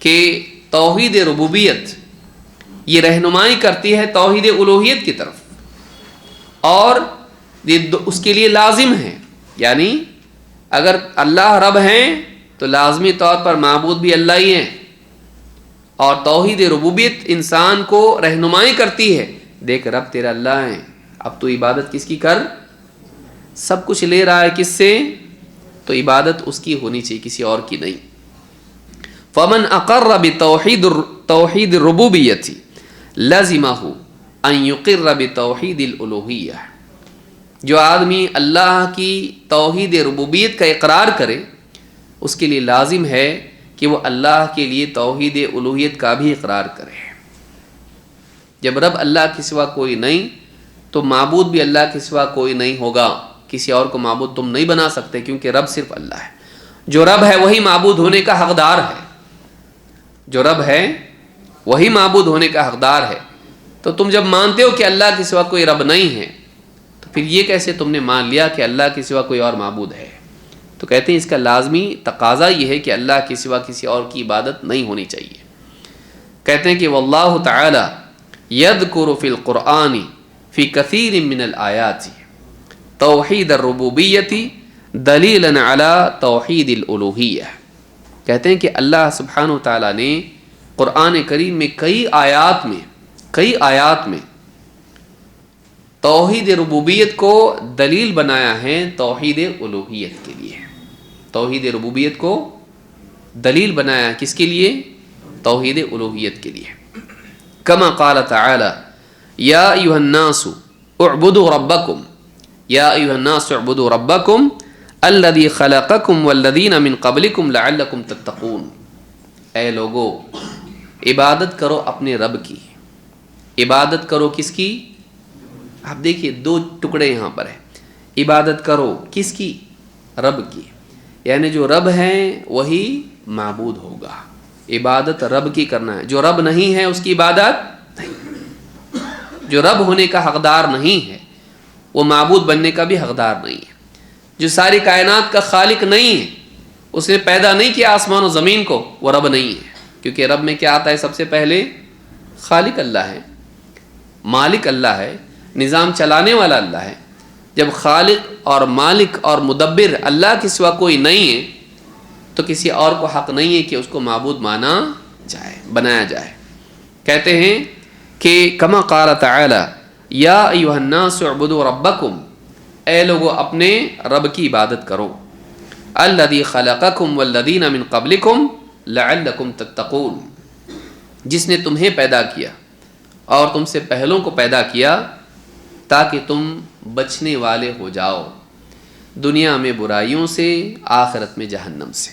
کہ توحید ربوبیت یہ رہنمائی کرتی ہے توحید الوہیت کی طرف، اور یہ اس کے لیے لازم ہے، یعنی اگر اللہ رب ہیں تو لازمی طور پر معبود بھی اللہ ہی ہیں، اور توحید ربوبیت انسان کو رہنمائی کرتی ہے، دیکھ رب تیرا اللہ ہے، اب تو عبادت کس کی کر، سب کچھ لے رہا ہے کس سے، تو عبادت اس کی ہونی چاہیے، کسی اور کی نہیں۔ فمن اقر بتوحید الربوبیۃ لزمہ ان یقر بتوحید الالوہیہ، جو آدمی اللہ کی توحید ربوبیت کا اقرار کرے اس کے لیے لازم ہے کہ وہ اللہ کے لیے توحید الوہیت کا بھی اقرار کرے۔ جب رب اللہ کے سوا کوئی نہیں تو معبود بھی اللہ کے سوا کوئی نہیں ہوگا، کسی اور کو معبود تم نہیں بنا سکتے، کیونکہ رب صرف اللہ ہے۔ جو رب ہے وہی معبود ہونے کا حقدار ہے، جو رب ہے وہی معبود ہونے کا حقدار ہے۔ تو تم جب مانتے ہو کہ اللہ کے سوا کوئی رب نہیں ہے تو پھر یہ کیسے تم نے مان لیا کہ اللہ کے سوا کوئی اور معبود ہے؟ تو کہتے ہیں اس کا لازمی تقاضا یہ ہے کہ اللہ کے سوا کسی اور کی عبادت نہیں ہونی چاہیے۔ کہتے ہیں کہ واللہ تعالی یذکر فی القرآن فی کثیر من الآیات توحید الربوبیۃ دلیلا علی توحید الالوہیہ۔ کہتے ہیں کہ اللہ سبحانہ وتعالی نے قرآن کریم میں کئی آیات میں توحید ربوبیت کو دلیل بنایا ہے توحید الوہیت کے لیے۔ توحید ربوبیت کو دلیل بنایا کس کے لیے؟ توحید الوہیت کے لیے۔ کما قال تعالی یا ایھا الناس اعبدوا ربکم یا ایھا الناس اعبدوا ربکم الذی خلقکم والذین من قبلکم لعلکم تتقون۔ اے لوگو عبادت کرو اپنے رب کی۔ عبادت کرو کس کی؟ آپ دیکھیے دو ٹکڑے یہاں پر ہیں، عبادت کرو کس کی؟ رب کی، یعنی جو رب ہیں وہی معبود ہوگا، عبادت رب کی کرنا ہے۔ جو رب نہیں ہے اس کی عبادت نہیں، جو رب ہونے کا حقدار نہیں ہے وہ معبود بننے کا بھی حقدار نہیں ہے۔ جو ساری کائنات کا خالق نہیں ہے، اس نے پیدا نہیں کیا آسمان و زمین کو، وہ رب نہیں ہے، کیونکہ رب میں کیا آتا ہے سب سے پہلے؟ خالق اللہ ہے، مالک اللہ ہے، نظام چلانے والا اللہ ہے۔ جب خالق اور مالک اور مدبر اللہ کے سوا کوئی نہیں ہے تو کسی اور کو حق نہیں ہے کہ اس کو معبود مانا جائے، بنایا جائے۔ کہتے ہیں کہ کما قال تعالی یا ایھا الناس اعبدوا ربکم، اے لوگو اپنے رب کی عبادت کرو، الذی خلقکم والذین من قبلکم لعلکم تتقون، جس نے تمہیں پیدا کیا اور تم سے پہلوں کو پیدا کیا تاکہ تم بچنے والے ہو جاؤ، دنیا میں برائیوں سے، آخرت میں جہنم سے۔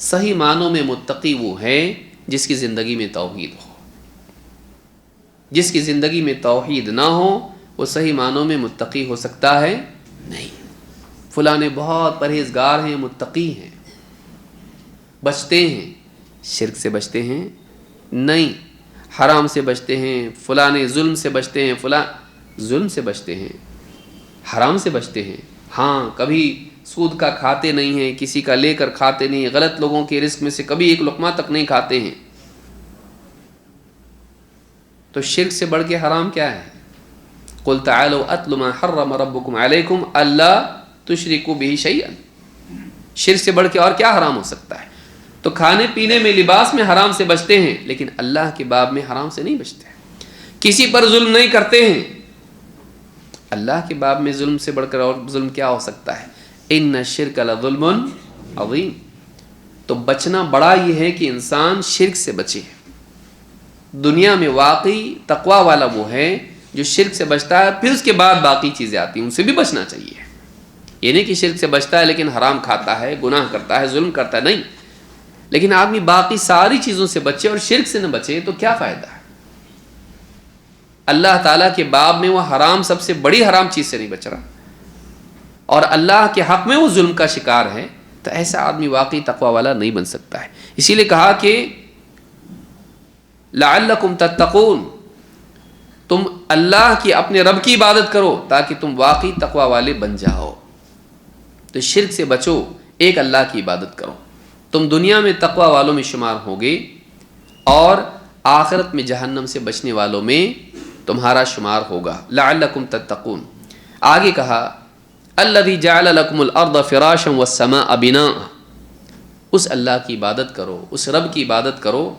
صحیح معنوں میں متقی وہ ہے جس کی زندگی میں توحید ہو۔ جس کی زندگی میں توحید نہ ہو وہ صحیح معنوں میں متقی ہو سکتا ہے نہیں۔ فلاں بہت پرہیزگار ہیں، متقی ہیں، بچتے ہیں، شرک سے بچتے ہیں نہیں، حرام سے بچتے ہیں، فلاں ظلم سے بچتے ہیں، فلاں ظلم سے بچتے ہیں، حرام سے بچتے ہیں، ہاں کبھی سود کا کھاتے نہیں ہیں، کسی کا لے کر کھاتے نہیں ہیں، غلط لوگوں کے رزق میں سے کبھی ایک لقمہ تک نہیں کھاتے ہیں۔ تو شرک سے بڑھ کے حرام کیا ہے؟ قل تعالوا اتل ما حرم ربکم علیکم الا تشرکوا بہ شیئا۔ شرک سے بڑھ کے اور کیا حرام ہو سکتا ہے؟ تو کھانے پینے میں، لباس میں حرام سے بچتے ہیں، لیکن اللہ کے باب میں حرام سے نہیں بچتے، کسی پر ظلم نہیں کرتے ہیں۔ اللہ کے باب میں ظلم سے بڑھ کر اور ظلم کیا ہو سکتا ہے؟ ان الشرک لظلم عظیم۔ تو بچنا بڑا یہ ہے کہ انسان شرک سے بچے۔ دنیا میں واقعی تقوی والا وہ ہے جو شرک سے بچتا ہے، پھر اس کے بعد باقی چیزیں آتی ہیں، ان سے بھی بچنا چاہیے۔ یہ نہیں کہ شرک سے بچتا ہے لیکن حرام کھاتا ہے، گناہ کرتا ہے، ظلم کرتا ہے، نہیں، لیکن آدمی باقی ساری چیزوں سے بچے اور شرک سے نہ بچے تو کیا فائدہ ہے؟ اللہ تعالیٰ کے باب میں وہ حرام، سب سے بڑی حرام چیز سے نہیں بچ رہا اور اللہ کے حق میں وہ ظلم کا شکار ہے، تو ایسا آدمی واقعی تقوی والا نہیں بن سکتا ہے۔ اسی لیے کہا کہ لعلکم تتقون، تم اللہ کی، اپنے رب کی عبادت کرو تاکہ تم واقعی تقوی والے بن جاؤ۔ تو شرک سے بچو، ایک اللہ کی عبادت کرو، تم دنیا میں تقوی والوں میں شمار ہوگے، اور آخرت میں جہنم سے بچنے والوں میں تمہارا شمار ہوگا. لعلکم تتقون. آگے کہا الذی جعل لکم الارض فراشا والسماء بناء. اس اللہ کی عبادت کرو، اس رب کی عبادت کرو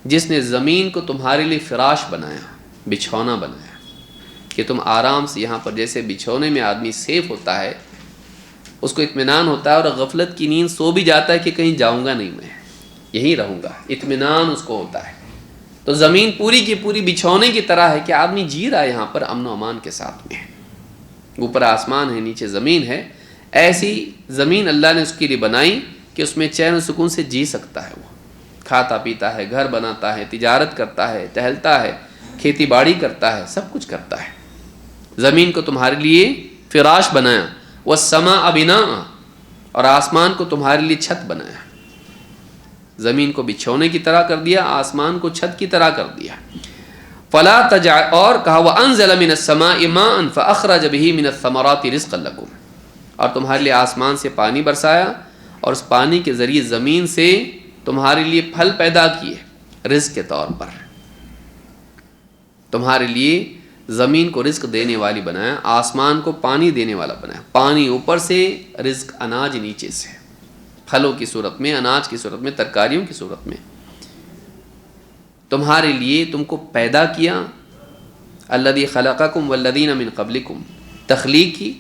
جس نے زمین کو تمہارے لیے فراش بنایا، بچھونا بنایا، کہ تم آرام سے یہاں پر جیسے بچھونے میں آدمی سیف ہوتا ہے، اس کو اطمینان ہوتا ہے، اور غفلت کی نیند سو بھی جاتا ہے کہ کہیں جاؤں گا نہیں، میں یہیں رہوں گا، اطمینان اس کو ہوتا ہے. تو زمین پوری کی پوری بچھونے کی طرح ہے کہ آدمی جی رہا ہے یہاں پر امن و امان کے ساتھ میں. اوپر آسمان ہے، نیچے زمین ہے. ایسی زمین اللہ نے اس کے لیے بنائی کہ اس میں چین و سکون سے جی سکتا ہے. وہ کھاتا پیتا ہے، گھر بناتا ہے، تجارت کرتا ہے، ٹہلتا ہے، کھیتی باڑی کرتا ہے، سب کچھ کرتا ہے. زمین کو تمہارے لیے فراش بنایا. والسماء بناء. اور آسمان کو تمہارے لیے چھت بنایا. زمین کو بچھونے کی طرح کر دیا، آسمان کو چھت کی طرح کر دیا. فلا تجعل. اور کہا وانزل من السماء ماء فاخرج به من الثمرات رزقا لكم. اور تمہارے لیے آسمان سے پانی برسایا اور اس پانی کے ذریعے زمین سے تمہارے لیے پھل پیدا کیے رزق کے طور پر. تمہارے لیے زمین کو رزق دینے والی بنایا، آسمان کو پانی دینے والا بنایا. پانی اوپر سے، رزق اناج نیچے سے، پھلوں کی صورت میں، اناج کی صورت میں، ترکاریوں کی صورت میں. تمہارے لیے تم کو پیدا کیا. الذی خلقکم والذین من قبلکم. تخلیق کی،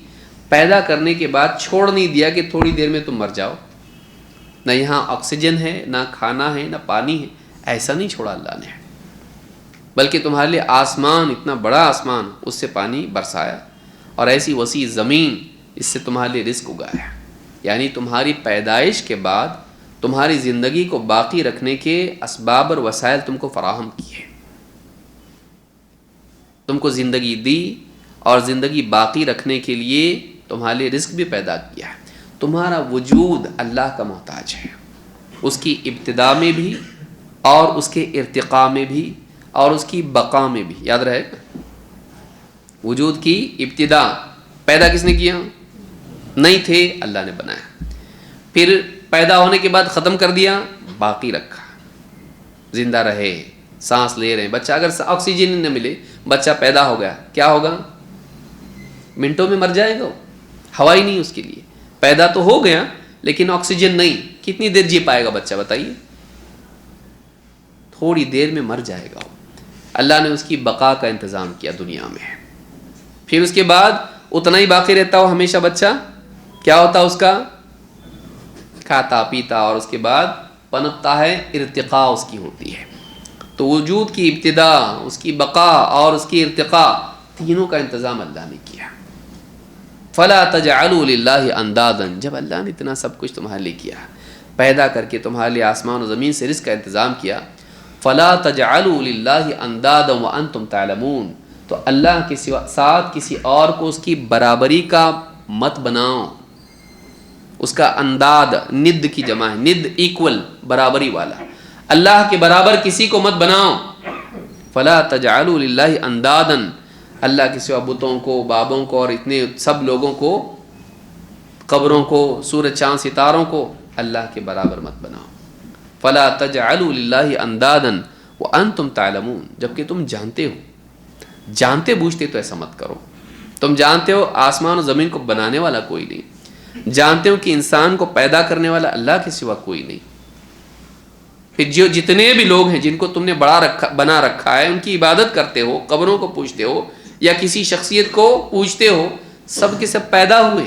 پیدا کرنے کے بعد چھوڑ نہیں دیا کہ تھوڑی دیر میں تم مر جاؤ. نہ یہاں آکسیجن ہے، نہ کھانا ہے، نہ پانی ہے. ایسا نہیں چھوڑا اللہ نے، بلکہ تمہارے لیے آسمان، اتنا بڑا آسمان، اس سے پانی برسایا، اور ایسی وسیع زمین، اس سے تمہارے لیے رزق اگایا. یعنی تمہاری پیدائش کے بعد تمہاری زندگی کو باقی رکھنے کے اسباب اور وسائل تم کو فراہم کیے. تم کو زندگی دی اور زندگی باقی رکھنے کے لیے تمہارے لیے رزق بھی پیدا کیا ہے. تمہارا وجود اللہ کا محتاج ہے، اس کی ابتدا میں بھی اور اس کے ارتقاء میں بھی اور اس کی بقا میں بھی. یاد رہے گا، وجود کی ابتدا پیدا کس نے کیا؟ نہیں تھے، اللہ نے بنایا. پھر پیدا ہونے کے بعد ختم کر دیا، باقی رکھا، زندہ رہے، سانس لے رہے ہیں. بچہ اگر آکسیجن نہ ملے، بچہ پیدا ہو گیا، کیا ہوگا؟ منٹوں میں مر جائے گا. ہوا ہی نہیں اس کے لیے. پیدا تو ہو گیا لیکن آکسیجن نہیں. کتنی دیر جی پائے گا بچہ بتائیے؟ تھوڑی دیر میں مر جائے گا. اللہ نے اس کی بقا کا انتظام کیا دنیا میں. پھر اس کے بعد اتنا ہی باقی رہتا ہو ہمیشہ بچہ. کیا ہوتا اس کا؟ کھاتا پیتا، اور اس کے بعد پنپتا ہے، ارتقاء اس کی ہوتی ہے. تو وجود کی ابتدا، اس کی بقا اور اس کی ارتقاء، تینوں کا انتظام اللہ نے کیا. فلا تجعلوا للہ اندادا. جب اللہ نے اتنا سب کچھ تمہارے لیے کیا، پیدا کر کے تمہارے لیے آسمان و زمین سے رزق کا انتظام کیا، فلا تجعلوا للہ اندادا وانتم تعلمون. تو اللہ کے ساتھ کسی اور کو اس کی برابری کا مت بناؤ. اس کا انداد، ند کی جمع ہے، ند ایکول، برابری والا. اللہ کے برابر کسی کو مت بناؤ. فلا تجعلوا للہ اندادا. اللہ کے سوا بتوں کو، بابوں کو اور اتنے سب لوگوں کو، قبروں کو، سورج چاند ستاروں کو اللہ کے برابر مت بناؤ. فلا تجعلوا للہ اندادا وانتم تعلمون. جبکہ تم جانتے ہو، جانتے بوجھتے تو ایسا مت کرو. تم جانتے ہو آسمان و زمین کو بنانے والا کوئی نہیں، جانتے ہو کہ انسان کو پیدا کرنے والا اللہ کے سوا کوئی نہیں. پھر جو جتنے بھی لوگ ہیں جن کو تم نے بنا رکھا ہے، ان کی عبادت کرتے ہو، قبروں کو پوجتے ہو یا کسی شخصیت کو پوجتے ہو، سب کے سب پیدا ہوئے.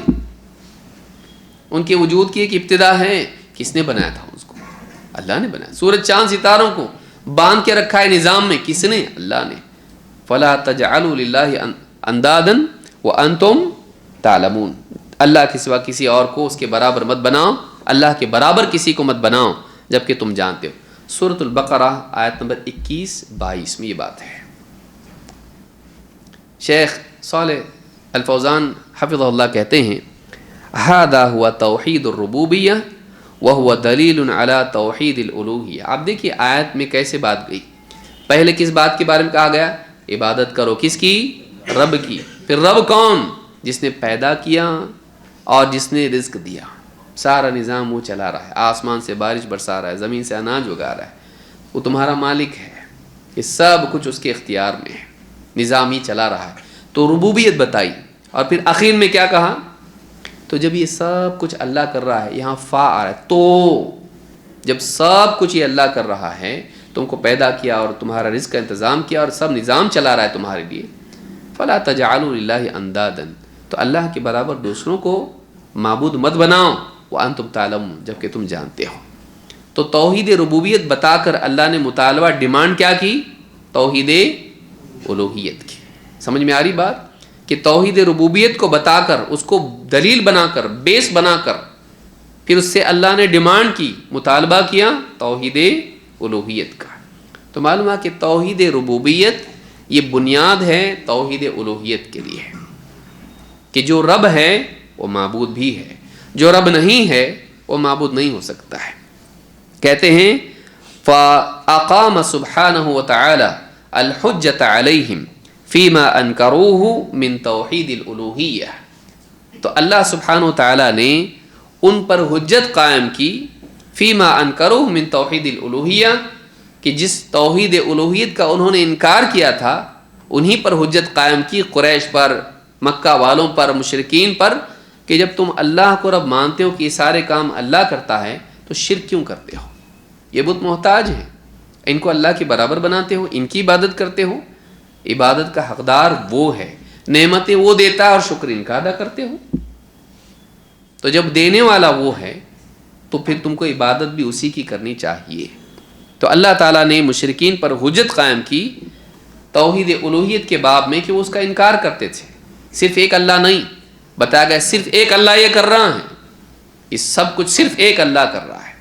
ان کے وجود کی ایک ابتدا ہے. کس نے بنایا تھا اس کو؟ اللہ نے بنایا. سورج چاند ستاروں کو باندھ کے رکھا ہے نظام میں، کس نے؟ اللہ نے. فلا تجعلوا للہ اندادا وانتم تعلمون. اللہ کے سوا کسی اور کو اس کے برابر مت بناؤ. اللہ کے برابر کسی کو مت بناؤ جبکہ تم جانتے ہو. سورۃ البقرہ آیت نمبر 21-22 میں یہ بات ہے. شیخ صالح الفوزان حفظہ اللہ کہتے ہیں ھذا ہوا توحید الربوبیہ وہو دلیل علی توحید الالوہیہ. آپ دیکھیے آیت میں کیسے بات گئی. پہلے کس بات کے بارے میں کہا گیا؟ عبادت کرو. کس کی؟ رب کی. پھر رب کون؟ جس نے پیدا کیا اور جس نے رزق دیا. سارا نظام وہ چلا رہا ہے، آسمان سے بارش برسا رہا ہے، زمین سے اناج اگا رہا ہے. وہ تمہارا مالک ہے، یہ سب کچھ اس کے اختیار میں ہے، نظام ہی چلا رہا ہے. تو ربوبیت بتائی، اور پھر آخر میں کیا کہا؟ تو جب یہ سب کچھ اللہ کر رہا ہے، یہاں فا آ رہا ہے، تو جب سب کچھ یہ اللہ کر رہا ہے، تم کو پیدا کیا اور تمہارا رزق کا انتظام کیا اور سب نظام چلا رہا ہے تمہارے لیے، فلا تجعلوا للہ اندادا، تو اللہ کے برابر دوسروں کو معبود مت بناؤ، وانتم تعلمون، جبکہ تم جانتے ہو. تو توحید ربوبیت بتا کر اللہ نے مطالبہ ڈیمانڈ کیا کی؟ توحید الوہیت کی. سمجھ میں آ رہی بات؟ کہ توحید ربوبیت کو بتا کر، اس کو دلیل بنا کر، بیس بنا کر، پھر اس سے اللہ نے ڈیمانڈ کی، مطالبہ کیا توحید الوہیت کا. تو معلوم ہے کہ توحید ربوبیت یہ بنیاد ہے توحید الوہیت کے لیے، کہ جو رب ہے وہ معبود بھی ہے، جو رب نہیں ہے وہ معبود نہیں ہو سکتا ہے. کہتے ہیں فَأَقَامَ سُبْحَانَهُ وَتَعَالَى الْحُجَّةَ عَلَيْهِمْ فِيمَا أَنْكَرُوهُ مِنْ تَوْحِيدِ الْأُلُوهِيَّةِ، تو اللہ سبحانہ وتعالیٰ نے ان پر حجت قائم کی، فیما انکروہ من توحید الالوہیہ، کہ جس توحید الوہیت کا انہوں نے انکار کیا تھا، انہی پر حجت قائم کی، قریش پر، مکہ والوں پر، مشرکین پر، کہ جب تم اللہ کو رب مانتے ہو کہ یہ سارے کام اللہ کرتا ہے تو شرک کیوں کرتے ہو؟ یہ بت محتاج ہیں، ان کو اللہ کے برابر بناتے ہو، ان کی عبادت کرتے ہو. عبادت کا حقدار وہ ہے، نعمتیں وہ دیتا ہے اور شکر ان کا ادا کرتے ہو. تو جب دینے والا وہ ہے تو پھر تم کو عبادت بھی اسی کی کرنی چاہیے. تو اللہ تعالیٰ نے مشرکین پر حجت قائم کی توحید الوہیت کے باب میں کہ وہ اس کا انکار کرتے تھے. صرف ایک اللہ نہیں، بتایا گیا صرف ایک اللہ یہ کر رہا ہے، یہ سب کچھ صرف ایک اللہ کر رہا ہے.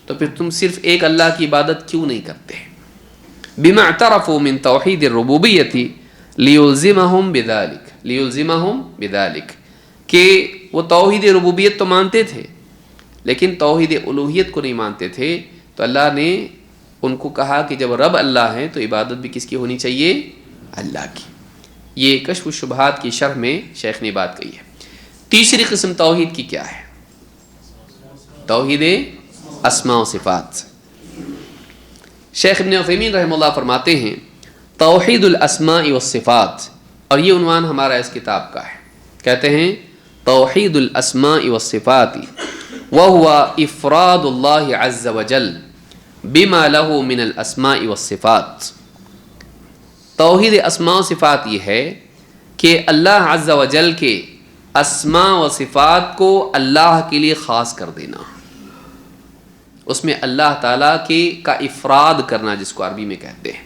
تو پھر تم صرف ایک اللہ کی عبادت کیوں نہیں کرتے؟ بما اعترفوا من توحید الربوبیت لیلزمہم بذالک، کہ وہ توحید ربوبیت تو مانتے تھے لیکن توحید الوہیت کو نہیں مانتے تھے. تو اللہ نے ان کو کہا کہ جب رب اللہ ہے تو عبادت بھی کس کی ہونی چاہیے؟ اللہ کی. یہ کشف الشبہات کی شرح میں شیخ نے بات کہی ہے. تیسری قسم توحید کی کیا ہے؟ توحید اسماء و صفات. شیخ ابن عثیمین رحمہ اللہ فرماتے ہیں توحید الاسماء والصفات، اور یہ عنوان ہمارا اس کتاب کا ہے. کہتے ہیں توحید الاسماء والصفات وهو افراد اللہ عز وجل بما له من الاسماء والصفات. توحید اسماء و صفات یہ ہے کہ اللہ عز وجل کے اسماء و صفات کو اللہ کے لیے خاص کر دینا، اس میں اللہ تعالیٰ کے کا افراد کرنا، جس کو عربی میں کہتے ہیں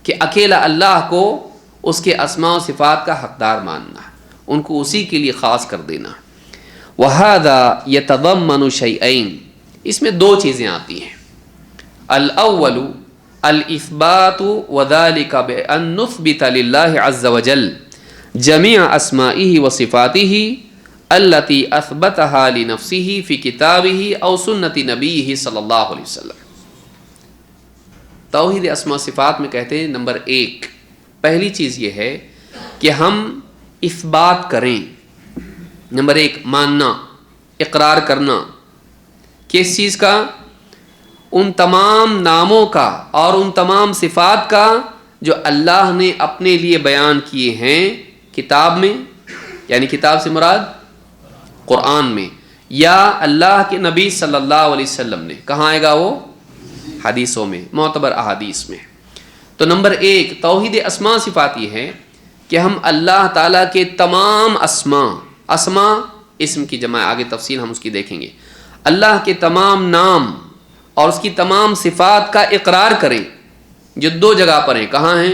کہ اکیلا اللہ کو اس کے اسماء و صفات کا حقدار ماننا، ان کو اسی کے لیے خاص کر دینا. وَهَذَا يَتَضَمَّنُ شَيْئَيْنِ، اس میں دو چیزیں آتی ہیں. الاول الاثبات وذلك بأن نثبت لله عز وجل جميع اسمائه وصفاته التي اثبتها لنفسه في كتابه او سنة نبيه صلی اللہ علیہ وسلم. توحید اسماء صفات میں کہتے ہیں نمبر ایک، پہلی چیز یہ ہے کہ ہم اثبات کریں. نمبر ایک، ماننا، اقرار کرنا، کس چیز کا؟ ان تمام ناموں کا اور ان تمام صفات کا جو اللہ نے اپنے لیے بیان کیے ہیں کتاب میں، یعنی کتاب سے مراد قرآن میں، یا اللہ کے نبی صلی اللہ علیہ وسلم نے. کہاں آئے گا وہ؟ حدیثوں میں، معتبر احادیث میں. تو نمبر ایک توحید اسماء صفات یہ ہے کہ ہم اللہ تعالیٰ کے تمام اسماء اسم کی جمع، آگے تفصیل ہم اس کی دیکھیں گے، اللہ کے تمام نام اور اس کی تمام صفات کا اقرار کریں، جو دو جگہ پر ہیں. کہاں ہیں؟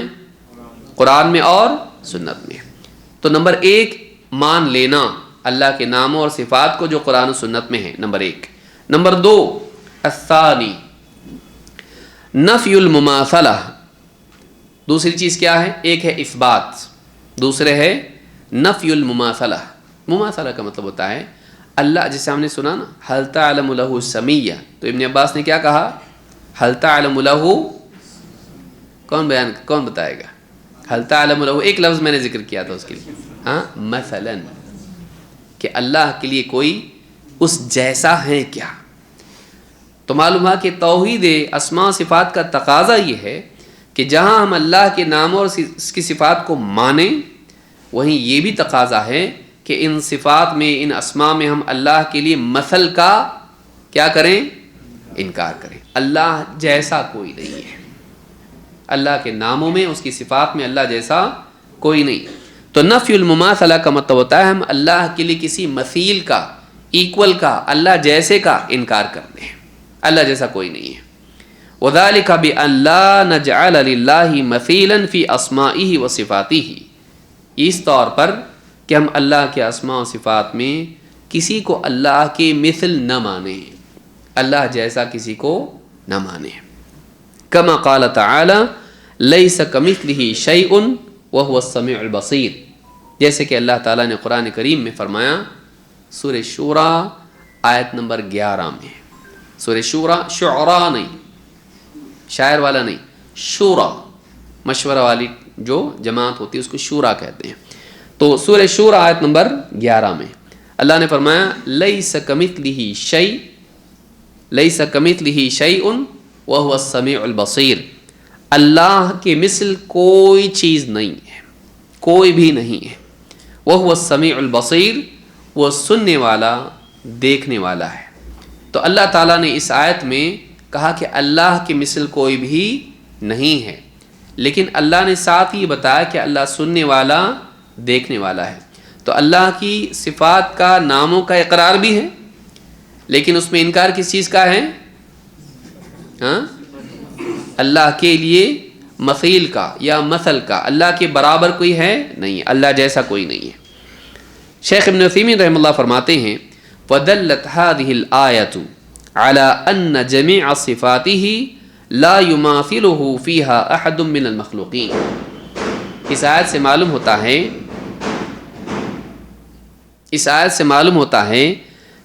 قرآن میں اور سنت میں. تو نمبر ایک مان لینا اللہ کے ناموں اور صفات کو جو قرآن و سنت میں ہیں، نمبر ایک. نمبر دو الثانی نفی المماثلہ. دوسری چیز کیا ہے؟ ایک ہے اثبات، دوسرے ہے نفی المماثلہ. مماثلہ کا مطلب ہوتا ہے اللہ، جسے ہم نے سنا نا هل تعلم له سمیہ، تو ابن عباس نے کیا کہا؟ هل تعلم له، کون بتائے گا؟ هل تعلم له ایک لفظ میں نے ذکر کیا تھا اس کے لیے، ہاں، مثلا، کہ اللہ کے لیے کوئی اس جیسا ہے کیا؟ تو معلوم ہے کہ توحید اسماء و صفات کا تقاضا یہ ہے کہ جہاں ہم اللہ کے ناموں اور اس کی صفات کو مانیں، وہیں یہ بھی تقاضا ہے کہ ان صفات میں، ان اسماء میں ہم اللہ کے لیے مثل کا کیا کریں؟ انکار کریں۔ اللہ جیسا کوئی نہیں ہے، اللہ کے ناموں میں، اس کی صفات میں اللہ جیسا کوئی نہیں۔ تو نفی المماثلہ کا مطلب ہوتا ہے ہم اللہ کے لیے کسی مثیل کا، ایکول کا، اللہ جیسے کا انکار کرتے ہیں۔ اللہ جیسا کوئی نہیں ہے۔ وذلك بأن لا نجعل للہ مثیلا فی اسمائہ و صفاتہ، اس طور پر کہ ہم اللہ کے اسماء و صفات میں کسی کو اللہ کے مثل نہ مانیں، اللہ جیسا کسی کو نہ مانیں۔ کما قال تعالی لیس کمثلہ شیء وہو السمیع البصیر، جیسے کہ اللہ تعالیٰ نے قرآن کریم میں فرمایا سورہ شورا آیت نمبر 11 میں۔ سورہ شورا، شعراء نہیں، شاعر والا نہیں، شورا، مشورہ والی جو جماعت ہوتی ہے اس کو شورا کہتے ہیں۔ تو سورہ شورا آیت نمبر 11 میں اللہ نے فرمایا لیس کمثلہ شیء، لیس کمثلہ شیء وہو السمیع البصیر، اللہ کے مثل کوئی چیز نہیں ہے، کوئی بھی نہیں ہے۔ وہو السمیع البصیر، وہ سننے والا، دیکھنے والا ہے۔ تو اللہ تعالیٰ نے اس آیت میں کہا کہ اللہ کے مثل کوئی بھی نہیں ہے، لیکن اللہ نے ساتھ ہی بتایا کہ اللہ سننے والا، دیکھنے والا ہے۔ تو اللہ کی صفات کا، ناموں کا اقرار بھی ہے، لیکن اس میں انکار کس چیز کا ہے؟ ہاں، اللہ کے لیے مثیل کا یا مثل کا، اللہ کے برابر کوئی ہے نہیں، اللہ جیسا کوئی نہیں ہے۔ شیخ ابن عثیمین رحمہ اللہ فرماتے ہیں وَدَلَّتْ هَذِهِ الْآيَةُ عَلَىٰ أَنَّ جَمِيعَ صِفَاتِهِ لَا يُمَاثِلُهُ فِيهَا أَحَدٌ مِّنَ الْمَخْلُوقِينَ۔ اس آیت سے معلوم ہوتا ہے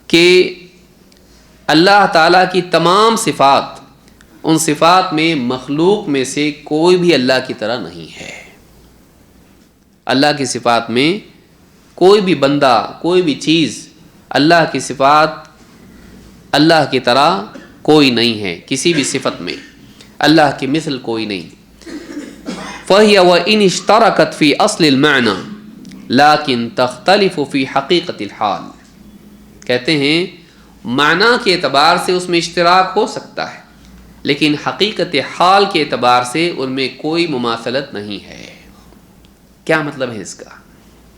کہ اللہ تعالیٰ کی تمام صفات، ان صفات میں مخلوق میں سے کوئی بھی اللہ کی طرح نہیں ہے۔ اللہ کی صفات میں کوئی بھی بندہ، کوئی بھی چیز، اللہ کی صفات اللہ کی طرح کوئی نہیں ہے، کسی بھی صفت میں اللہ کی مثل کوئی نہیں۔ فَهِيَ وَإِنِ اشْتَرَكَتْ فِي أَصْلِ الْمَعْنَى لَكِنْ تَخْتَلِفُ فِي حَقِيقَةِ الْحَالِ، کہتے ہیں معنی کے اعتبار سے اس میں اشتراک ہو سکتا ہے، لیکن حقیقت حال کے اعتبار سے ان میں کوئی مماثلت نہیں ہے۔ کیا مطلب ہے اس کا؟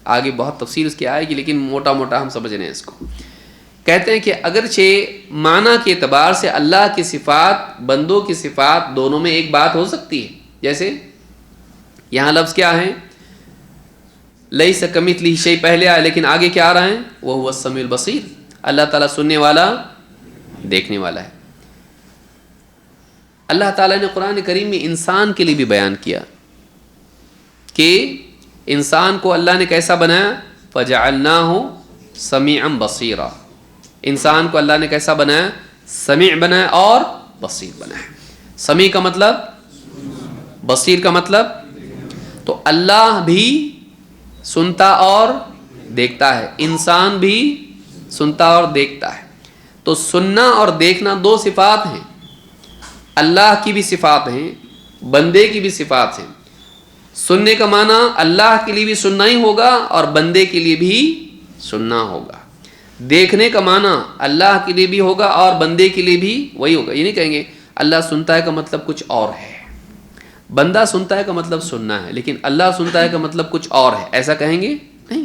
آگے بہت تفصیل اس کی آئے گی، لیکن موٹا موٹا ہم سمجھ رہے ہیں اس کو۔ کہتے ہیں کہ اگرچہ معنی کے اعتبار سے اللہ کی صفات، بندوں کی صفات، دونوں میں ایک بات ہو سکتی ہے، جیسے یہاں لفظ کیا ہے؟ لیس کمثلہ شیء پہلے آیا، لیکن آگے کیا آ رہا ہے؟ وہو السمیع البصیر، اللہ تعالیٰ سننے والا، دیکھنے والا ہے۔ اللہ تعالیٰ نے قرآن کریم میں انسان کے لیے بھی بیان کیا کہ انسان کو اللہ نے کیسا بنایا؟ فَجَعَلْنَاهُ سَمِيعًا بَصِيرًا، انسان کو اللہ نے کیسا بنایا؟ سمیع بنایا اور بصیر بنایا۔ سمیع کا مطلب، بصیر کا مطلب، تو اللہ بھی سنتا اور دیکھتا ہے، انسان بھی سنتا اور دیکھتا ہے۔ تو سننا اور دیکھنا دو صفات ہیں، اللہ کی بھی صفات ہیں، بندے کی بھی صفات ہیں۔ سننے کا معنی اللہ کے لیے بھی سننا ہی ہوگا اور بندے کے لیے بھی سننا ہوگا۔ دیکھنے کا معنی اللہ کے لیے بھی ہوگا اور بندے کے لیے بھی وہی ہوگا۔ یہ نہیں کہیں گے اللہ سنتا ہے کا مطلب کچھ اور ہے، بندہ سنتا ہے کا مطلب سننا ہے، لیکن اللہ سنتا ہے کا مطلب کچھ اور ہے، ایسا کہیں گے نہیں۔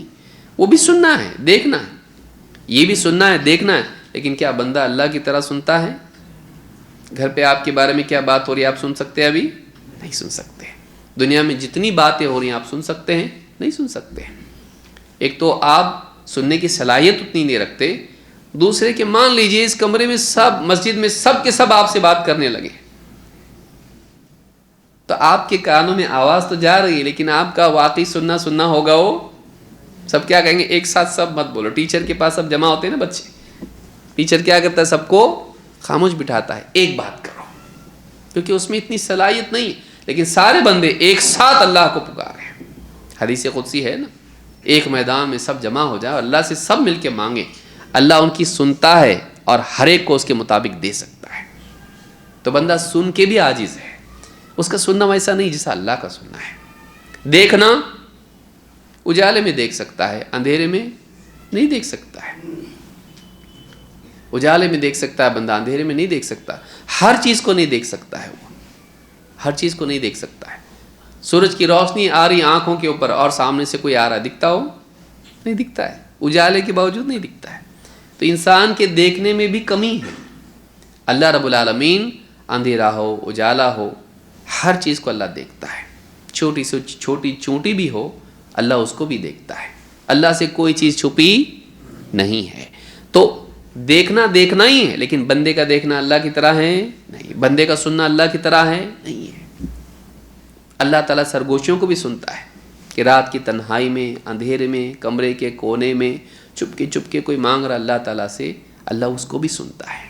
وہ بھی سننا ہے، دیکھنا ہے، یہ بھی سننا ہے، دیکھنا ہے، لیکن کیا بندہ اللہ کی طرح سنتا ہے؟ گھر پہ آپ کے بارے میں کیا بات ہو رہی ہے آپ سن سکتے ہیں؟ ابھی نہیں سن سکتے۔ دنیا میں جتنی باتیں ہو رہی ہیں آپ سن سکتے ہیں؟ نہیں سن سکتے۔ ایک تو آپ سننے کی صلاحیت اتنی نہیں رکھتے، دوسرے کہ مان لیجئے اس کمرے میں سب، مسجد میں سب کے سب آپ سے بات کرنے لگے، تو آپ کے کانوں میں آواز تو جا رہی ہے، لیکن آپ کا واقعی سننا ہوگا وہ سب کیا کہیں گے؟ ایک ساتھ سب مت بولو۔ ٹیچر کے پاس سب جمع ہوتے ہیں نا بچے، ٹیچر کیا کرتا ہے؟ سب کو خاموش بٹھاتا ہے، ایک بات کرو، کیونکہ اس میں اتنی صلاحیت نہیں، لیکن سارے بندے ایک ساتھ اللہ کو پکارے ہیں۔ حدیث قدسی ہے نا، ایک میدان میں سب جمع ہو جائے اور اللہ سے سب مل کے مانگیں، اللہ ان کی سنتا ہے اور ہر ایک کو اس کے مطابق دے سکتا ہے۔ تو بندہ سن کے بھی عاجز ہے. اس کا سننا ویسا نہیں جیسا اللہ کا سننا ہے. دیکھنا اجالے میں دیکھ سکتا ہے, اندھیرے میں نہیں دیکھ سکتا ہے. اجالے میں دیکھ سکتا ہے بندہ, اندھیرے میں نہیں دیکھ سکتا. ہر چیز کو نہیں دیکھ سکتا ہے, وہ ہر چیز کو نہیں دیکھ سکتا ہے. سورج کی روشنی آ رہی آنکھوں کے اوپر اور سامنے سے کوئی آ رہا دکھتا ہو, نہیں دکھتا ہے, اجالے کے باوجود نہیں دکھتا ہے. تو انسان کے دیکھنے میں بھی کمی ہے. اللہ رب العالمین اندھیرا ہو اجالا ہو ہر چیز کو اللہ دیکھتا ہے. چھوٹی سے چھوٹی چونٹی بھی ہو اللہ اس کو بھی دیکھتا ہے. اللہ سے کوئی چیز چھپی نہیں ہے. تو دیکھنا دیکھنا ہی ہے, لیکن بندے کا دیکھنا اللہ کی طرح ہے نہیں, بندے کا سننا اللہ کی طرح ہے نہیں ہے. اللہ تعالیٰ سرگوشیوں کو بھی سنتا ہے کہ رات کی تنہائی میں, اندھیرے میں, کمرے کے کونے میں چپ کے کوئی مانگ رہا اللہ تعالیٰ سے, اللہ اس کو بھی سنتا ہے.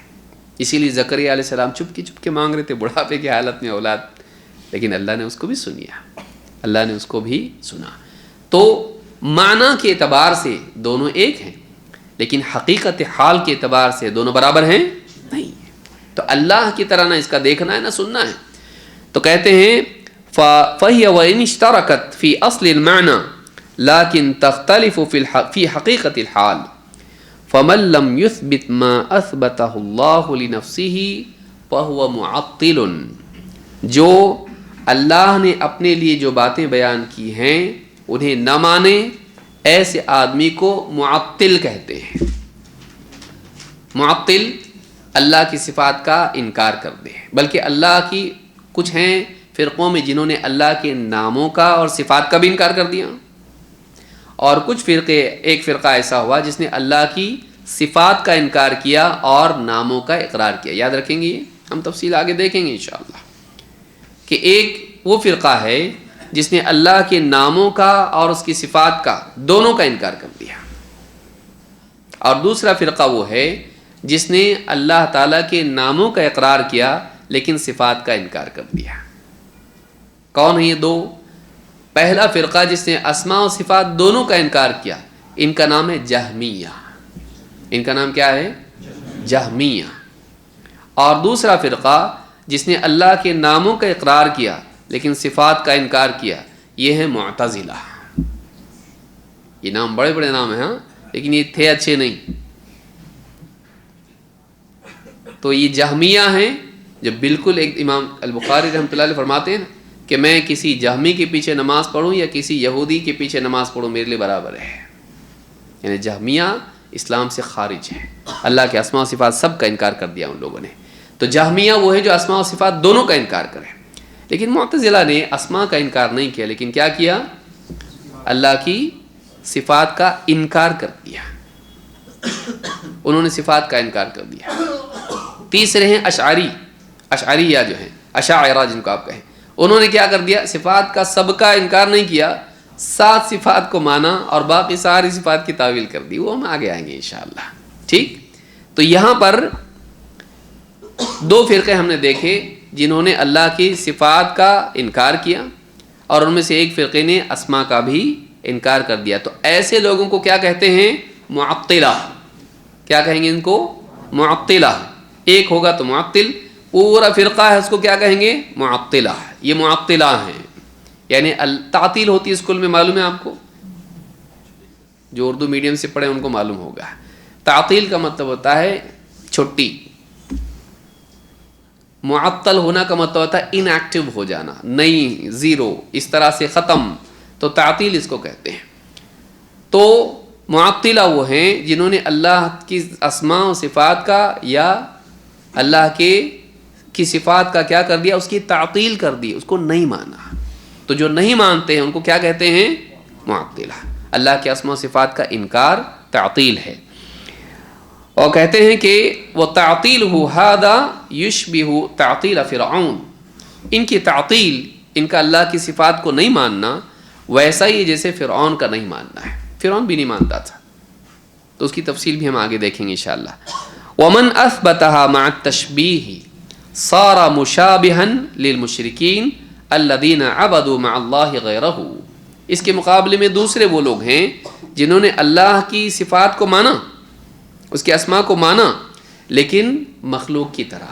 اسی لیے زکریا علیہ السلام چپ کے مانگ رہے تھے بڑھاپے کی حالت میں اولاد, لیکن اللہ نے اس کو بھی سنیا, اللہ نے اس کو بھی سنا. تو معنی کے اعتبار سے دونوں ایک ہیں, لیکن حقیقت حال کے اعتبار سے دونوں برابر ہیں نہیں. تو اللہ کی طرح نہ اس کا دیکھنا ہے نہ سننا ہے. تو کہتے ہیں فَهِيَ وَإِنِ اشْتَرَكَتْ فِي أَصْلِ الْمَعْنَى لَكِنْ تَخْتَلِفُ فِي حَقِيقَةِ الْحَالِ فَمَنْ لَمْ يُثْبِتْ مَا أَثْبَتَهُ اللَّهُ لِنَفْسِهِ فَهُوَ مُعَطِّلٌ. جو اللہ نے اپنے لیے جو باتیں بیان کی ہیں انہیں نہ مانے, ایسے آدمی کو معطل کہتے ہیں. معطل اللہ کی صفات کا انکار کر دے. بلکہ اللہ کی کچھ ہیں فرقوں میں جنہوں نے اللہ کے ناموں کا اور صفات کا بھی انکار کر دیا, اور کچھ فرقے, ایک فرقہ ایسا ہوا جس نے اللہ کی صفات کا انکار کیا اور ناموں کا اقرار کیا. یاد رکھیں گے, ہم تفصیل آگے دیکھیں گے انشاءاللہ, کہ ایک وہ فرقہ ہے جس نے اللہ کے ناموں کا اور اس کی صفات کا دونوں کا انکار کر دیا, اور دوسرا فرقہ وہ ہے جس نے اللہ تعالیٰ کے ناموں کا اقرار کیا لیکن صفات کا انکار کر دیا. کون ہے یہ دو؟ پہلا فرقہ جس نے اسماء و صفات دونوں کا انکار کیا, ان کا نام ہے جہمیہ. ان کا نام کیا ہے؟ جہمیہ. اور دوسرا فرقہ جس نے اللہ کے ناموں کا اقرار کیا لیکن صفات کا انکار کیا, یہ ہے معتزلہ. یہ نام بڑے بڑے نام ہیں ہاں, لیکن یہ تھے اچھے نہیں. تو یہ جہمیہ ہیں جو بالکل, ایک امام البخاری رحمۃ اللہ علیہ فرماتے ہیں نا کہ میں کسی جہمی کے پیچھے نماز پڑھوں یا کسی یہودی کے پیچھے نماز پڑھوں میرے لیے برابر ہے. یعنی جہمیہ اسلام سے خارج ہے, اللہ کے اسماء و صفات سب کا انکار کر دیا ان لوگوں نے. تو جہمیہ وہ ہے جو اسماء و صفات دونوں کا انکار کرے. لیکن معتزلہ نے اسماء کا انکار نہیں کیا, لیکن کیا کیا؟ اللہ کی صفات کا انکار کر دیا. انہوں نے صفات کا انکار کر دیا. تیسرے ہیں اشعری, اشعریہ جو ہیں, اشاعرہ جن کو آپ کہیں, انہوں نے کیا کر دیا؟ صفات کا سب کا انکار نہیں کیا, 7 صفات کو مانا اور باقی ساری صفات کی تعویل کر دی. وہ ہم آگے آئیں گے انشاءاللہ. ٹھیک, تو یہاں پر 2 فرقے ہم نے دیکھے جنہوں نے اللہ کی صفات کا انکار کیا, اور ان میں سے ایک فرقے نے اسماء کا بھی انکار کر دیا. تو ایسے لوگوں کو کیا کہتے ہیں؟ معطلہ. کیا کہیں گے ان کو؟ معطلہ. ایک ہوگا تو معطل, پورا فرقہ ہے اس کو کیا کہیں گے؟ معطلہ. یہ معطلہ ہیں. یعنی تعطیل ہوتی ہے اسکول میں, معلوم ہے آپ کو, جو اردو میڈیم سے پڑھے ان کو معلوم ہوگا. تعطیل کا مطلب ہوتا ہے چھٹی, معطل ہونا کا مطلب ہوتا ہے ان ایکٹیو ہو جانا, نہیں, زیرو, اس طرح سے ختم. تو تعطیل اس کو کہتے ہیں. تو معطلہ وہ ہیں جنہوں نے اللہ کی اسماء و صفات کا یا اللہ کی صفات کا کیا کر دیا؟ اس کی تعطیل کر دی, اس کو نہیں مانا. تو جو نہیں مانتے ہیں ان کو کیا کہتے ہیں؟ معطلہ. اللہ کے اسماء و صفات کا انکار تعطیل ہے. اور کہتے ہیں کہ وہ تعطیل ھذا یشبہ تعطیل فرعون. ان کی تعطیل, ان کا اللہ کی صفات کو نہیں ماننا ویسا ہی جیسے فرعون کا نہیں ماننا ہے. فرعون بھی نہیں مانتا تھا, تو اس کی تفصیل بھی ہم آگے دیکھیں گے انشاءاللہ. ومن اثبتها مع التشبیہ صار مشابہا للمشرکین الذین عبدوا مع اللہ غیرہ. اس کے مقابلے میں دوسرے وہ لوگ ہیں جنہوں نے اللہ کی صفات کو مانا, اس کے اسماء کو مانا, لیکن مخلوق کی طرح.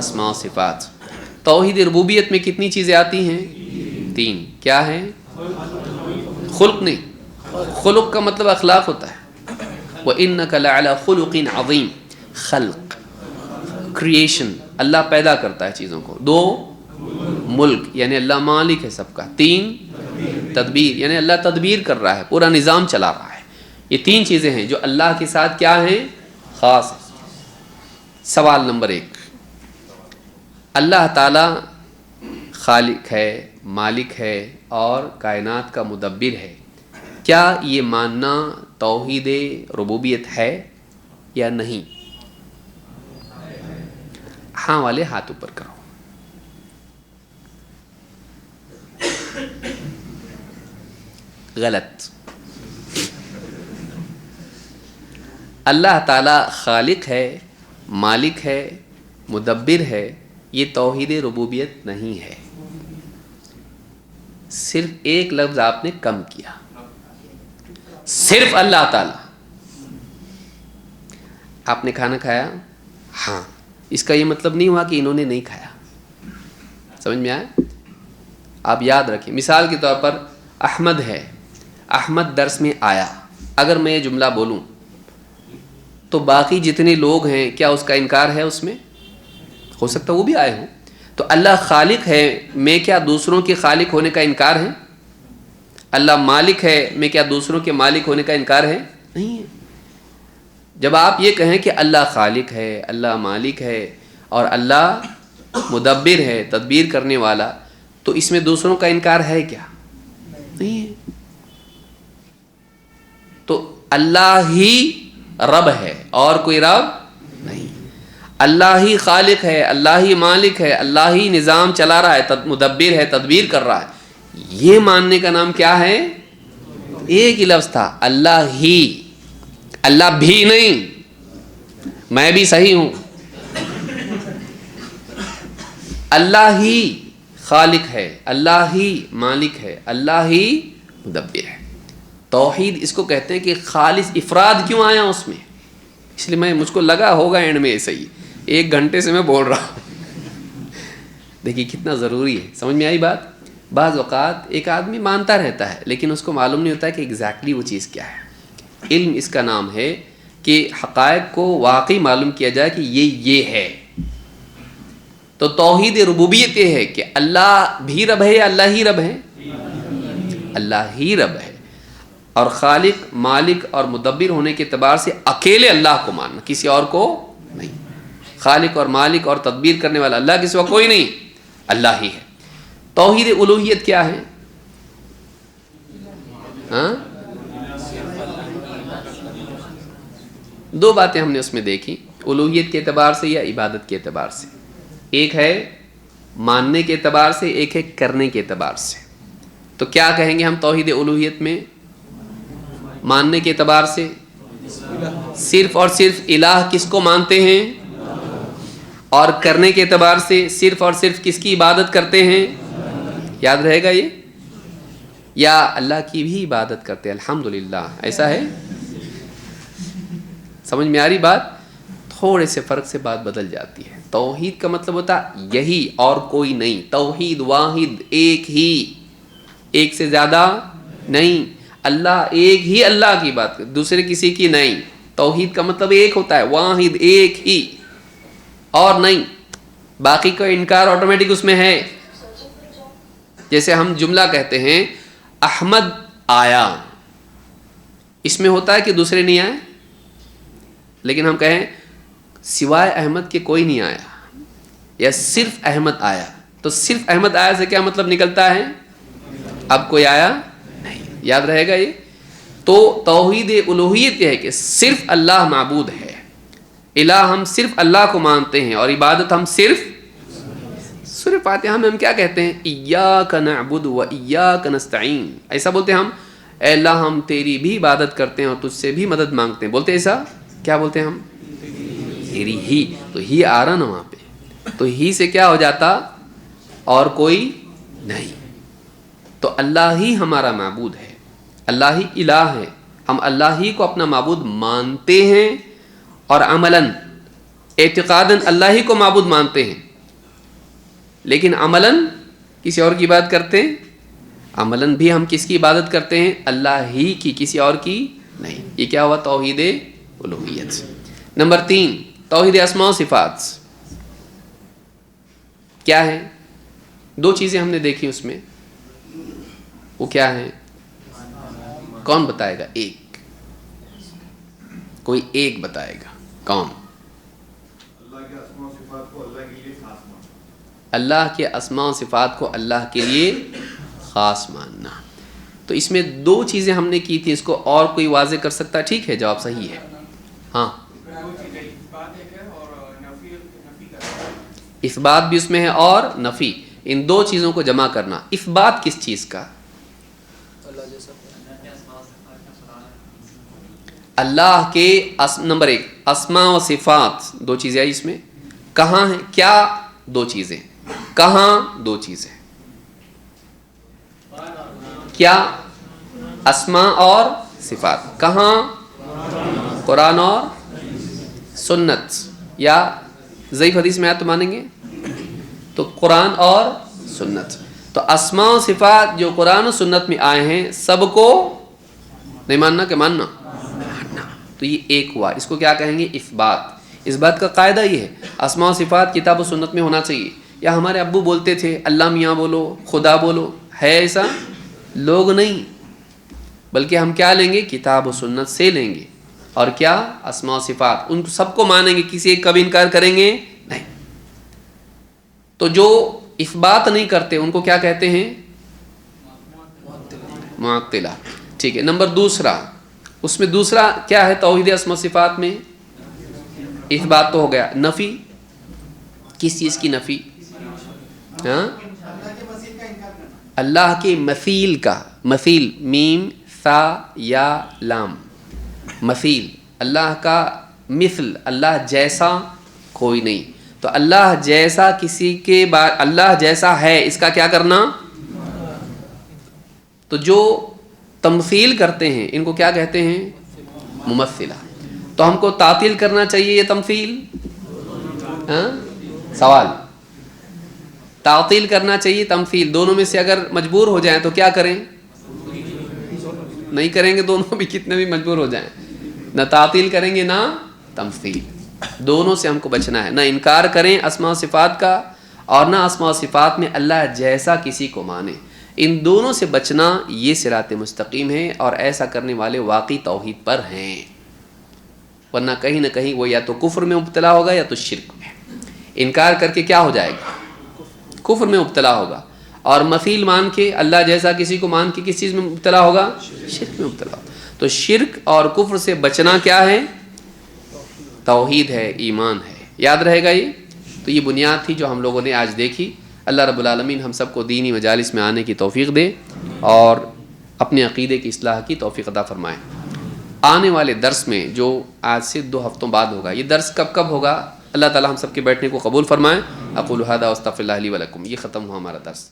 اسماء و صفات. توحید ربوبیت میں کتنی چیزیں آتی ہیں؟ 3. کیا ہے؟ خلق نہیں. خلق کا مطلب اخلاق ہوتا ہے. وَإِنَّكَ لَعَلَى خُلُقٍ عَظِيمٍ. خلق، کریشن، اللہ پیدا کرتا ہے چیزوں کو. 2 ملک یعنی اللہ مالک ہے سب کا. 3 تدبیر یعنی اللہ تدبیر کر رہا ہے، پورا نظام چلا رہا ہے. یہ 3 چیزیں ہیں جو اللہ کے ساتھ کیا ہیں؟ خاص. سوال نمبر 1، اللہ تعالی خالق ہے، مالک ہے اور کائنات کا مدبر ہے. کیا یہ ماننا توحید ربوبیت ہے یا نہیں؟ ہاں والے ہاتھ اوپر کرو. غلط. اللہ تعالی خالق ہے، مالک ہے، مدبر ہے، یہ توحید ربوبیت نہیں ہے. صرف ایک لفظ آپ نے کم کیا، صرف اللہ تعالی. آپ نے کھانا کھایا؟ ہاں. اس کا یہ مطلب نہیں ہوا کہ انہوں نے نہیں کھایا. سمجھ میں آیا؟ آپ یاد رکھیں. مثال کے طور پر احمد ہے، احمد درس میں آیا. اگر میں یہ جملہ بولوں تو باقی جتنے لوگ ہیں کیا اس کا انکار ہے؟ اس میں ہو سکتا ہے وہ بھی آئے ہوں. تو اللہ خالق ہے، میں کیا دوسروں کے خالق ہونے کا انکار ہے؟ اللہ مالک ہے، میں کیا دوسروں کے مالک ہونے کا انکار ہے؟ نہیں ہے. جب آپ یہ کہیں کہ اللہ خالق ہے، اللہ مالک ہے اور اللہ مدبر ہے، تدبیر کرنے والا، تو اس میں دوسروں کا انکار ہے کیا؟ نہیں ہے. تو اللہ ہی رب ہے اور کوئی رب نہیں. اللہ ہی خالق ہے، اللہ ہی مالک ہے، اللہ ہی نظام چلا رہا ہے، مدبر ہے، تدبیر کر رہا ہے. یہ ماننے کا نام کیا ہے؟ ایک ہی لفظ تھا، اللہ ہی. اللہ بھی نہیں، میں بھی صحیح ہوں. اللہ ہی خالق ہے، اللہ ہی مالک ہے، اللہ ہی مدبر ہے. توحید اس کو کہتے ہیں کہ خالص افراد کیوں آیا اس میں. اس لیے مجھ کو لگا ہوگا اینڈ میں ایسا ہی 1 گھنٹے سے میں بول رہا ہوں. دیکھیے کتنا ضروری ہے. سمجھ میں آئی بات؟ بعض اوقات ایک آدمی مانتا رہتا ہے لیکن اس کو معلوم نہیں ہوتا کہ ایگزیکٹلی وہ چیز کیا ہے. علم اس کا نام ہے کہ حقائق کو واقعی معلوم کیا جائے کہ یہ ہے. تو توحید ربوبیت یہ ہے کہ اللہ بھی رب ہے یا اللہ ہی رب ہے؟ اللہ ہی رب ہے. اور خالق، مالک اور مدبر ہونے کے اعتبار سے اکیلے اللہ کو ماننا، کسی اور کو نہیں. خالق اور مالک اور تدبیر کرنے والا اللہ کے سوا کوئی نہیں، اللہ ہی ہے. توحید الوہیت کیا ہے؟ ہاں؟ 2 باتیں ہم نے اس میں دیکھی، الوہیت کے اعتبار سے یا عبادت کے اعتبار سے. ایک ہے ماننے کے اعتبار سے، ایک ہے کرنے کے اعتبار سے. تو کیا کہیں گے ہم توحید الوہیت میں؟ ماننے کے اعتبار سے صرف اور صرف الہ کس کو مانتے ہیں، اور کرنے کے اعتبار سے صرف اور صرف کس کی عبادت کرتے ہیں؟ یاد رہے گا یہ؟ یا اللہ کی بھی عبادت کرتے ہیں الحمدللہ، ایسا ہے؟ سمجھ میں آ رہی بات؟ تھوڑے سے فرق سے بات بدل جاتی ہے. توحید کا مطلب ہوتا یہی اور کوئی نہیں. توحید واحد، ایک ہی، ایک سے زیادہ نہیں. اللہ ایک ہی اللہ کی بات کرے، دوسرے کسی کی نہیں. توحید کا مطلب ایک ہوتا ہے، واحد، ایک ہی اور نہیں. باقی کا انکار آٹومیٹک اس میں ہے. جیسے ہم جملہ کہتے ہیں احمد آیا، اس میں ہوتا ہے کہ دوسرے نہیں آئے. لیکن ہم کہیں سوائے احمد کے کوئی نہیں آیا یا صرف احمد آیا، تو صرف احمد آیا سے کیا مطلب نکلتا ہے؟ اب کوئی آیا نہیں. یاد رہے گا یہ؟ تو توحید الوہیت یہ ہے کہ صرف اللہ معبود ہے. الہ ہم صرف اللہ کو مانتے ہیں اور عبادت ہم صرف سورہ فاتحہ میں ہم کیا کہتے ہیں؟ ایاک نعبد و ایاک نستعین. ایسا بولتے ہیں ہم، اے اللہ ہم تیری بھی عبادت کرتے ہیں اور تجھ سے بھی مدد مانگتے ہیں. بولتے ایسا؟ کیا بولتے ہیں ہم؟ تیری ہی. تو ہی آ رہا نا وہاں پہ، تو ہی سے کیا ہو جاتا؟ اور کوئی نہیں. تو اللہ ہی ہمارا معبود ہے، اللہ ہی الہ ہے. ہم اللہ ہی کو اپنا معبود مانتے ہیں اور عملاً اعتقاداً اللہ ہی کو معبود مانتے ہیں. لیکن عملاً کسی اور کی عبادت کرتے ہیں. عملاً بھی ہم کس کی عبادت کرتے ہیں؟ اللہ ہی کی، کسی اور کی نہیں. یہ کیا ہوا؟ توحید الوہیت. نمبر 3 توحید اسماء و صفات. کیا ہے؟ 2 چیزیں ہم نے دیکھی اس میں، وہ کیا ہیں؟ کون بتائے گا؟ ایک، کوئی ایک بتائے گا. کون؟ اللہ کے اسماء و صفات کو اللہ کے لیے خاص ماننا. تو اس میں 2 چیزیں ہم نے کی تھی، اس کو اور کوئی واضح کر سکتا ہے؟ ٹھیک ہے، جواب صحیح ہے. ہاں، اثبات بھی اس میں ہے اور نفی. ان 2 چیزوں کو جمع کرنا. اثبات کس چیز کا؟ اللہ کے نمبر 1 اسماء و صفات. 2 چیزیں آئی اس میں. کہاں ہیں؟ کیا 2 چیزیں؟ کہاں 2 چیزیں؟ کیا؟ اسماء اور صفات. کہاں؟ قرآن اور سنت. یا ضعیف حدیث میں آیا تو مانیں گے؟ تو قرآن اور سنت. تو اسماء و صفات جو قرآن و سنت میں آئے ہیں سب کو نہیں ماننا کہ ماننا؟ تو یہ ایک ہوا. اس کو کیا کہیں گے؟ اثبات. اس بات کا قاعدہ یہ ہے اسماء و صفات کتاب و سنت میں ہونا چاہیے. یا ہمارے ابو بولتے تھے اللہ میاں بولو، خدا بولو، ہے ایسا؟ لوگ نہیں، بلکہ ہم کیا لیں گے؟ کتاب و سنت سے لیں گے. اور کیا؟ اسماء و صفات. ان سب کو مانیں گے، کسی ایک کا بھی انکار کریں گے نہیں. تو جو اثبات نہیں کرتے ان کو کیا کہتے ہیں؟ معطلہ. ٹھیک ہے. نمبر 2 اس میں دوسرا کیا ہے توحید اسماء و صفات میں؟ اثبات تو ہو گیا. نفی کس چیز کی نفی؟ ہاں، اللہ کے مثیل کا. مثیل میم سا یا لام. مثیل اللہ کا مثل، اللہ جیسا کوئی نہیں. تو اللہ جیسا کسی کے بعد اللہ جیسا ہے اس کا کیا کرنا؟ تو جو تمثیل کرتے ہیں ان کو کیا کہتے ہیں؟ ممثلہ. تو ہم کو تعطیل کرنا چاہیے یہ تمثیل؟ ہاں، سوال. تعطیل کرنا چاہیے تمثیل؟ دونوں میں سے اگر مجبور ہو جائیں تو کیا کریں؟ نہیں کریں گے. دونوں بھی کتنے بھی مجبور ہو جائیں، نہ تعطیل کریں گے نہ تمثیل. دونوں سے ہم کو بچنا ہے. نہ انکار کریں اسماء و صفات کا اور نہ اسماء و صفات میں اللہ جیسا کسی کو مانے. ان دونوں سے بچنا یہ صراط مستقیم ہے، اور ایسا کرنے والے واقعی توحید پر ہیں. ورنہ کہیں نہ کہیں وہ یا تو کفر میں مبتلا ہوگا یا تو شرک میں. انکار کر کے کیا ہو جائے گا؟ کفر میں مبتلا ہوگا. اور مثیل مان کے اللہ جیسا کسی کو مان کے کس چیز میں مبتلا ہوگا؟ شرک میں مبتلا ہوگا. تو شرک اور کفر سے بچنا کیا ہے؟ توحید ہے، ایمان ہے. یاد رہے گا یہ. تو یہ بنیاد تھی جو ہم لوگوں نے آج دیکھی. اللہ رب العالمین ہم سب کو دینی مجالس میں آنے کی توفیق دے اور اپنے عقیدے کی اصلاح کی توفیق عطا فرمائے. آنے والے درس میں جو آج سے 2 ہفتوں بعد ہوگا، یہ درس کب ہوگا؟ اللہ تعالی ہم سب کے بیٹھنے کو قبول فرمائے. اقول ھذا واستغفر اللہ لی ولکم. یہ ختم ہوا ہمارا درس.